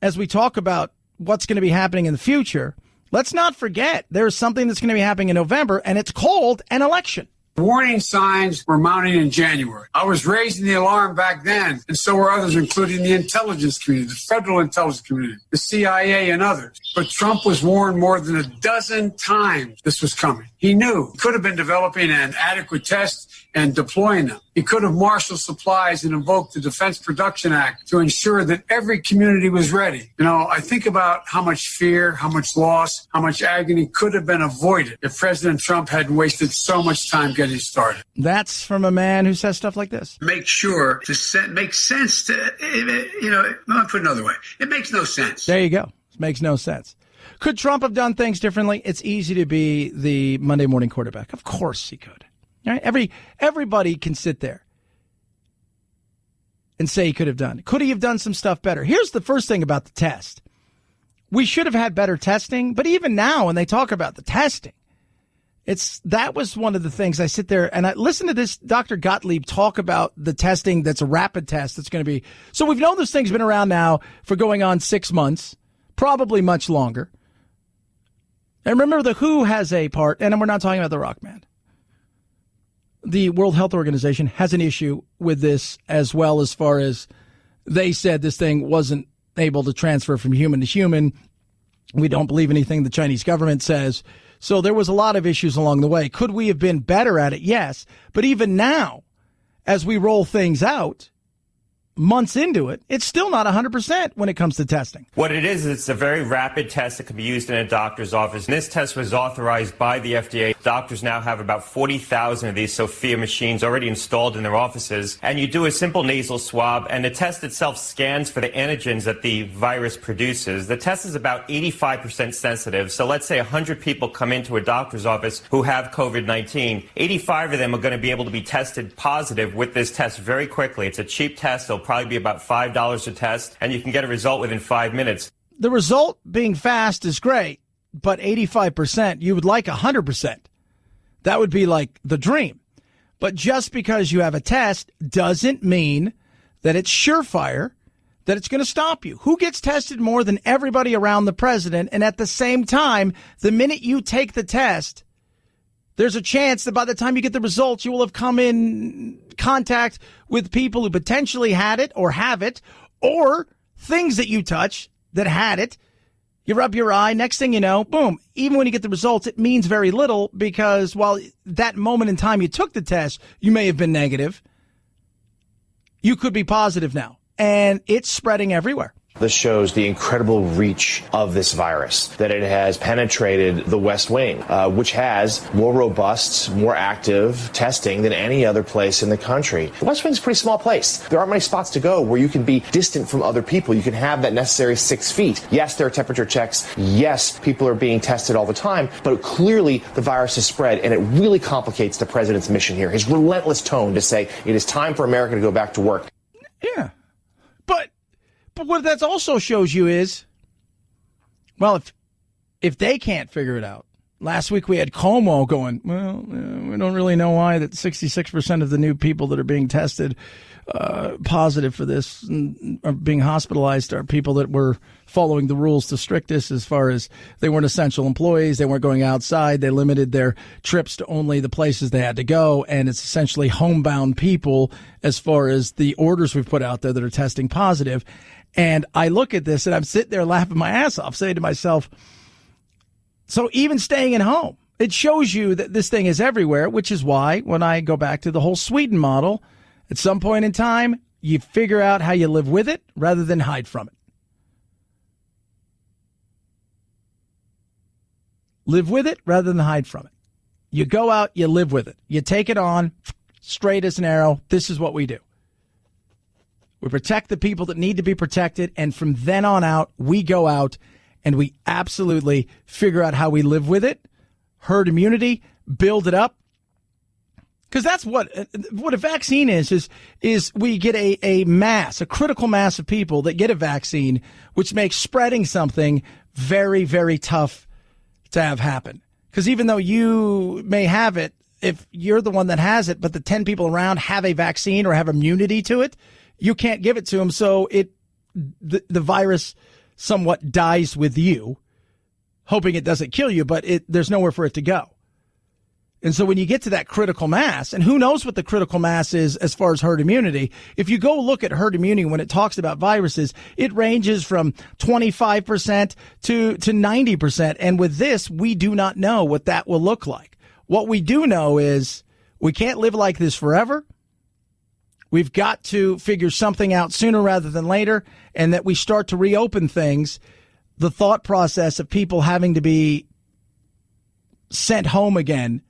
as we talk about what's going to be happening in the future, let's not forget there's something that's going to be happening in November, and it's called an election. Warning signs were mounting in January. I was raising the alarm back then, and so were others, including the intelligence community, the federal intelligence community, the CIA, and others. But Trump was warned more than a dozen times this was coming. He knew. He could have been developing an adequate test and deploying them. He could have marshaled supplies and invoked the Defense Production Act to ensure that every community was ready. You know, I think about how much fear, how much loss, how much agony could have been avoided if President Trump hadn't wasted so much time getting started. That's from a man who says stuff like this. Make sure to make sense to, let me put it another way. It makes no sense. There you go. It makes no sense. Could Trump have done things differently? It's easy to be the Monday morning quarterback. Of course he could. Right? Everybody can sit there and say he could have done. Could he have done some stuff better? Here's the first thing about the test. We should have had better testing, but even now when they talk about the testing, that was one of the things I sit there and I listen to this Dr. Gottlieb talk about the testing that's a rapid test that's going to be. So we've known this thing's been around now for going on 6 months, probably much longer. And remember, the WHO has a part, and we're not talking about the Rock Man. The World Health Organization has an issue with this as well, as far as they said this thing wasn't able to transfer from human to human. We don't believe anything the Chinese government says. So there was a lot of issues along the way. Could we have been better at it? Yes. But even now, as we roll things out, months into it, it's still not 100% when it comes to testing. What it is, it's a very rapid test that can be used in a doctor's office. And this test was authorized by the FDA. Doctors now have about 40,000 of these Sophia machines already installed in their offices. And you do a simple nasal swab, and the test itself scans for the antigens that the virus produces. The test is about 85% sensitive. So let's say 100 people come into a doctor's office who have COVID-19. 85 of them are going to be able to be tested positive with this test very quickly. It's a cheap test. It'll probably be about $5 a test, and you can get a result within 5 minutes. The result being fast is great, but 85%, you would like 100%. That would be like the dream. But just because you have a test doesn't mean that it's surefire, that it's going to stop you. Who gets tested more than everybody around the president? And at the same time, the minute you take the test, there's a chance that by the time you get the results, you will have come in contact with people who potentially had it or have it, or things that you touch that had it. You rub your eye. Next thing you know, boom. Even when you get the results, it means very little, because while that moment in time you took the test, you may have been negative, you could be positive now. And it's spreading everywhere. This shows the incredible reach of this virus, that it has penetrated the West Wing, which has more robust, more active testing than any other place in the country. The West Wing is a pretty small place. There aren't many spots to go where you can be distant from other people. You can have that necessary 6 feet. Yes, there are temperature checks. Yes, people are being tested all the time, but clearly the virus has spread, and it really complicates the president's mission here. His relentless tone to say it is time for America to go back to work. Yeah. But what that also shows you is, well, if they can't figure it out. Last week we had Cuomo going, well, we don't really know why that 66% of the new people that are being tested positive for this and are being hospitalized are people that were following the rules to strictest, as far as they weren't essential employees, they weren't going outside, they limited their trips to only the places they had to go, and it's essentially homebound people as far as the orders we've put out there that are testing positive. And I look at this and I'm sitting there laughing my ass off, saying to myself, so even staying at home, it shows you that this thing is everywhere, which is why when I go back to the whole Sweden model, at some point in time, you figure out how you live with it rather than hide from it. Live with it rather than hide from it. You go out, you live with it. You take it on, straight as an arrow. This is what we do. We protect the people that need to be protected, and from then on out, we go out and we absolutely figure out how we live with it, herd immunity, build it up. Because that's what a vaccine is we get a mass, a critical mass of people that get a vaccine, which makes spreading something very, very tough to have happen. Because even though you may have it if you're the one that has it, but the 10 people around have a vaccine or have immunity to it, you can't give it to them. So the virus somewhat dies with you, hoping it doesn't kill you, but there's nowhere for it to go. And so when you get to that critical mass, and who knows what the critical mass is as far as herd immunity, if you go look at herd immunity when it talks about viruses, it ranges from 25% to 90%. And with this, we do not know what that will look like. What we do know is we can't live like this forever. We've got to figure something out sooner rather than later, and that we start to reopen things. The thought process of people having to be sent home again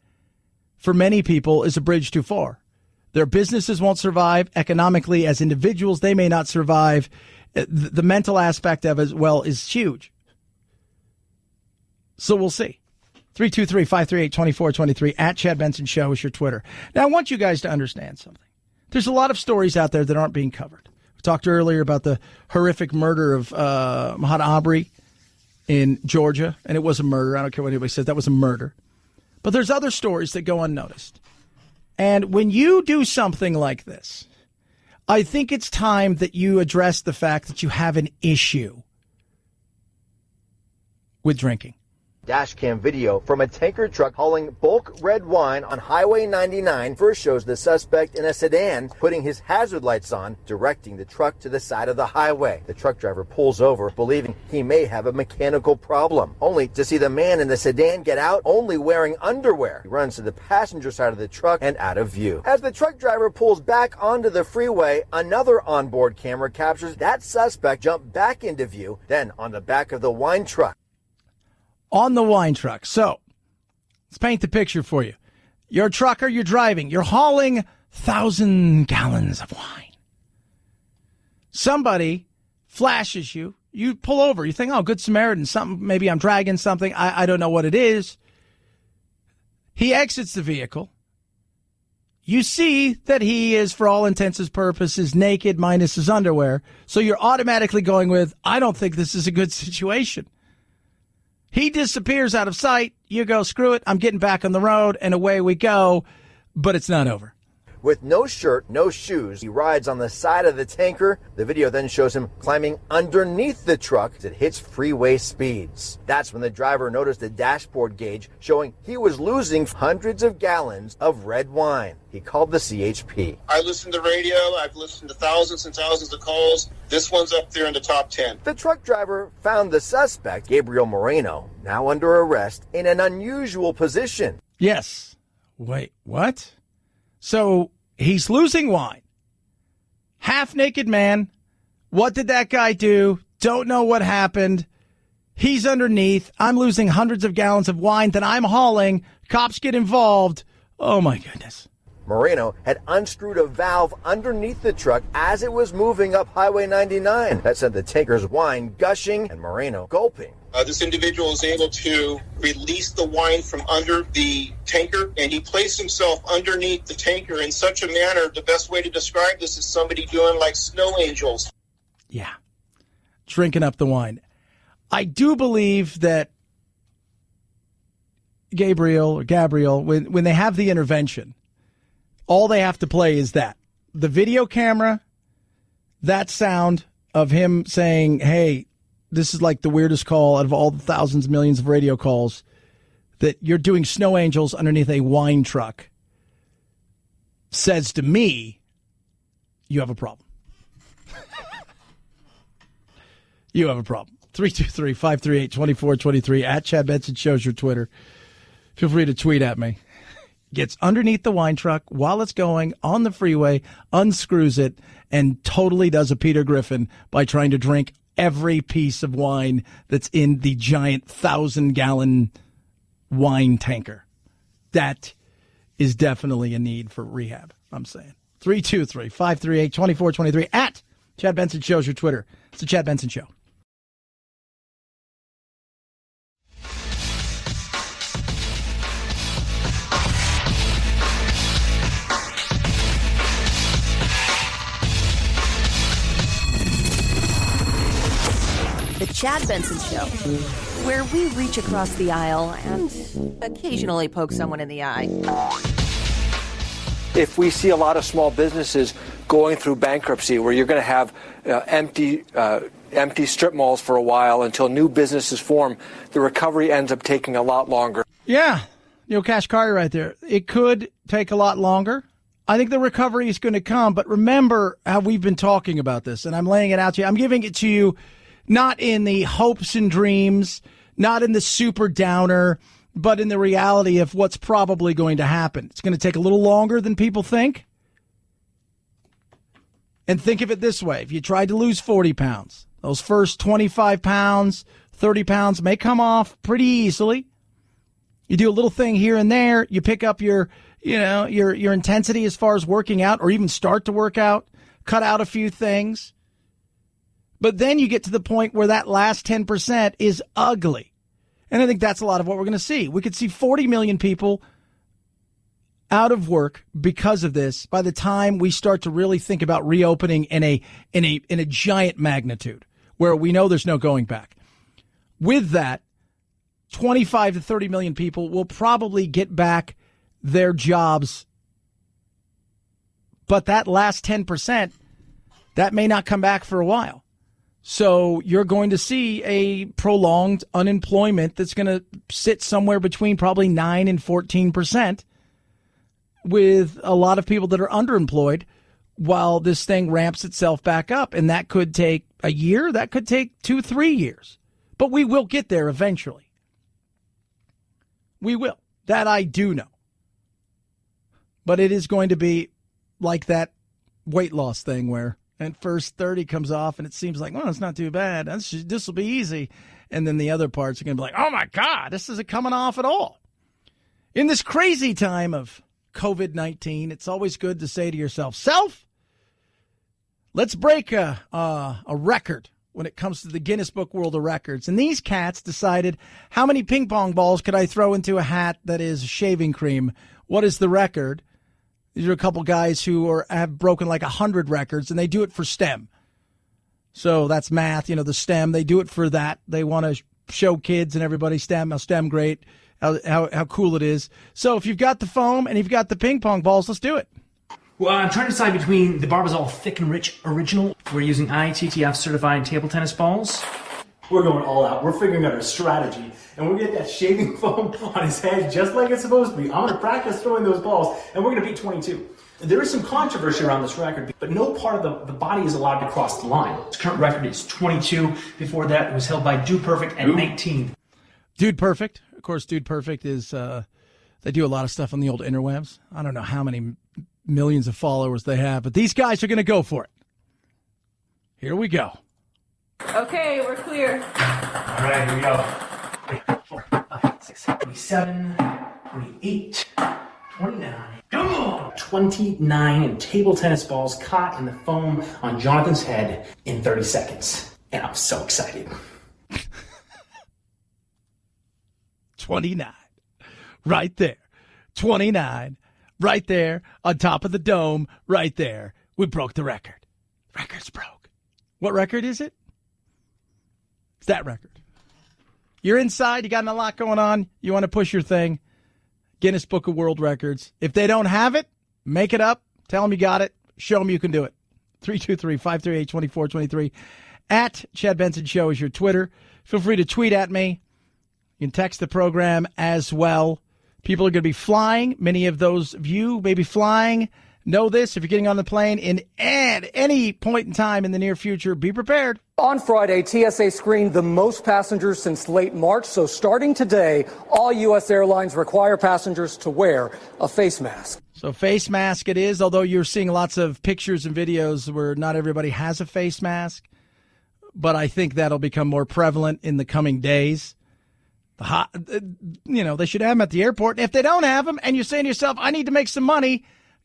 for many people is a bridge too far. Their businesses won't survive. Economically, as individuals, they may not survive. The mental aspect of it as well is huge. So we'll see. 323-538-2423 at Chad Benson Show is your Twitter. Now, I want you guys to understand something. There's a lot of stories out there that aren't being covered. We talked earlier about the horrific murder of Ahmaud Arbery in Georgia, and it was a murder. I don't care what anybody says. That was a murder. But there's other stories that go unnoticed. And when you do something like this, I think it's time that you address the fact that you have an issue with drinking. Dashcam video from a tanker truck hauling bulk red wine on Highway 99 first shows the suspect in a sedan putting his hazard lights on, directing the truck to the side of the highway. The truck driver pulls over, believing he may have a mechanical problem, only to see the man in the sedan get out, only wearing underwear. He runs to the passenger side of the truck and out of view. As the truck driver pulls back onto the freeway, another onboard camera captures that suspect jump back into view, then on the back of the wine truck. On the wine truck. So let's paint the picture for you. You're a trucker, you're driving, you're hauling 1,000 gallons of wine. Somebody flashes you, you pull over, you think, oh, Good Samaritan, something, maybe I'm dragging something, I don't know what it is. He exits the vehicle. You see that he is, for all intents and purposes, naked minus his underwear. So you're automatically going with, I don't think this is a good situation. He disappears out of sight. You go, screw it, I'm getting back on the road, and away we go. But it's not over. With no shirt, no shoes, he rides on the side of the tanker. The video then shows him climbing underneath the truck as it hits freeway speeds. That's when the driver noticed the dashboard gauge showing he was losing hundreds of gallons of red wine. He called the CHP. I listen to radio. I've listened to thousands and thousands of calls. This one's up there in the top 10. The truck driver found the suspect, Gabriel Moreno, now under arrest, in an unusual position. Yes. Wait, what? So he's losing wine. Half-naked man. What did that guy do? Don't know what happened. He's underneath. I'm losing hundreds of gallons of wine that I'm hauling. Cops get involved. Oh, my goodness. Moreno had unscrewed a valve underneath the truck as it was moving up Highway 99. That sent the tanker's wine gushing and Moreno gulping. This individual was able to release the wine from under the tanker, and he placed himself underneath the tanker in such a manner, the best way to describe this is somebody doing like snow angels. Yeah. Drinking up the wine. I do believe that Gabriel, when they have the intervention, all they have to play is that. The video camera, that sound of him saying, hey, this is like the weirdest call out of all the thousands, millions of radio calls, that you're doing snow angels underneath a wine truck, says to me, you have a problem. You have a problem. 323-538-2423 at Chad Benson shows your Twitter. Feel free to tweet at me. Gets underneath the wine truck while it's going on the freeway, unscrews it, and totally does a Peter Griffin by trying to drink every piece of wine that's in the giant 1,000-gallon wine tanker. That is definitely a need for rehab, I'm saying. 323-538-2423 at Chad Benson shows your Twitter. It's the Chad Benson Show. The Chad Benson Show, where we reach across the aisle and occasionally poke someone in the eye. if we see a lot of small businesses going through bankruptcy, where you're going to have empty strip malls for a while until new businesses form, the recovery ends up taking a lot longer. Yeah, Kashkari right there. It could take a lot longer. I think the recovery is going to come, but remember how we've been talking about this, and I'm laying it out to you. I'm giving it to you not in the hopes and dreams, not in the super downer, but in the reality of what's probably going to happen. It's going to take a little longer than people think. And think of it this way. If you tried to lose 40 pounds, those first 25 pounds, 30 pounds may come off pretty easily. You do a little thing here and there. You pick up your intensity as far as working out, or even start to work out, cut out a few things. But then you get to the point where that last 10% is ugly. And I think that's a lot of what we're going to see. We could see 40 million people out of work because of this by the time we start to really think about reopening in a giant magnitude where we know there's no going back. With that, 25 to 30 million people will probably get back their jobs. But that last 10%, that may not come back for a while. So you're going to see a prolonged unemployment that's going to sit somewhere between probably 9 and 14%, with a lot of people that are underemployed while this thing ramps itself back up. And that could take a year. That could take 2-3 years. But we will get there eventually. We will. That I do know. But it is going to be like that weight loss thing where at first 30 comes off and it seems like, well, it's not too bad. This will be easy. And then the other parts are going to be like, oh, my God, this isn't coming off at all. In this crazy time of COVID-19, it's always good to say to yourself, let's break a record when it comes to the Guinness Book World of Records. And these cats decided, how many ping pong balls could I throw into a hat that is shaving cream? What is the record? These are a couple guys who have broken like 100 records, and they do it for STEM. So that's math, the STEM. They do it for that. They want to show kids and everybody how STEM great, how cool it is. So if you've got the foam and you've got the ping pong balls, let's do it. Well, I'm trying to decide between the Barbasol Thick and Rich Original. We're using ITTF certified table tennis balls. We're going all out. We're figuring out our strategy. And we're going to get that shaving foam on his head just like it's supposed to be. I'm going to practice throwing those balls, and we're going to beat 22. There is some controversy around this record, but no part of the body is allowed to cross the line. Its current record is 22. Before that, it was held by Dude Perfect at 19. Dude Perfect. Of course, Dude Perfect is, they do a lot of stuff on the old interwebs. I don't know how many millions of followers they have, but these guys are going to go for it. Here we go. Okay, we're clear. All right, here we go. 4, 5, 6, 27, 28, 29. Come on! 29 table tennis balls caught in the foam on Jonathan's head in 30 seconds. And I'm so excited. 29. Right there. 29. Right there. On top of the dome. Right there. We broke the record. Record's broke. What record is it? It's that record. You're inside. You got a lot going on. You want to push your thing. Guinness Book of World Records. If they don't have it, make it up. Tell them you got it. Show them you can do it. 323-538-2423. At Chad Benson Show is your Twitter. Feel free to tweet at me. You can text the program as well. People are going to be flying. Many of those of you may be flying. Know this, if you're getting on the plane at any point in time in the near future, be prepared. On Friday, TSA screened the most passengers since late March. So starting today, all U.S. airlines require passengers to wear a face mask. So face mask it is, although you're seeing lots of pictures and videos where not everybody has a face mask. But I think that'll become more prevalent in the coming days. They should have them at the airport. If they don't have them and you're saying to yourself, I need to make some money,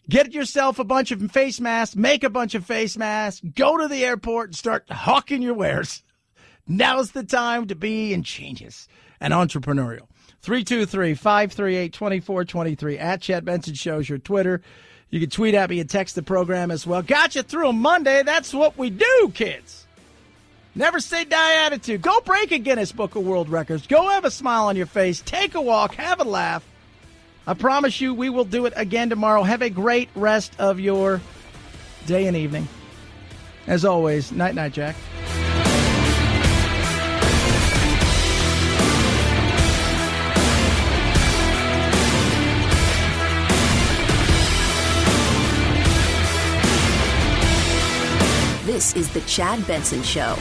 get yourself a bunch of face masks, make a bunch of face masks, go to the airport and start hawking your wares. Now's the time to be ingenious and entrepreneurial. 323-538-2423. At Chad Benson Show's your Twitter. You can tweet at me and text the program as well. Got you through a Monday. That's what we do, kids. Never say die attitude. Go break a Guinness Book of World Records. Go have a smile on your face. Take a walk. Have a laugh. I promise you we will do it again tomorrow. Have a great rest of your day and evening. As always, night-night, Jack. This is the Chad Benson Show.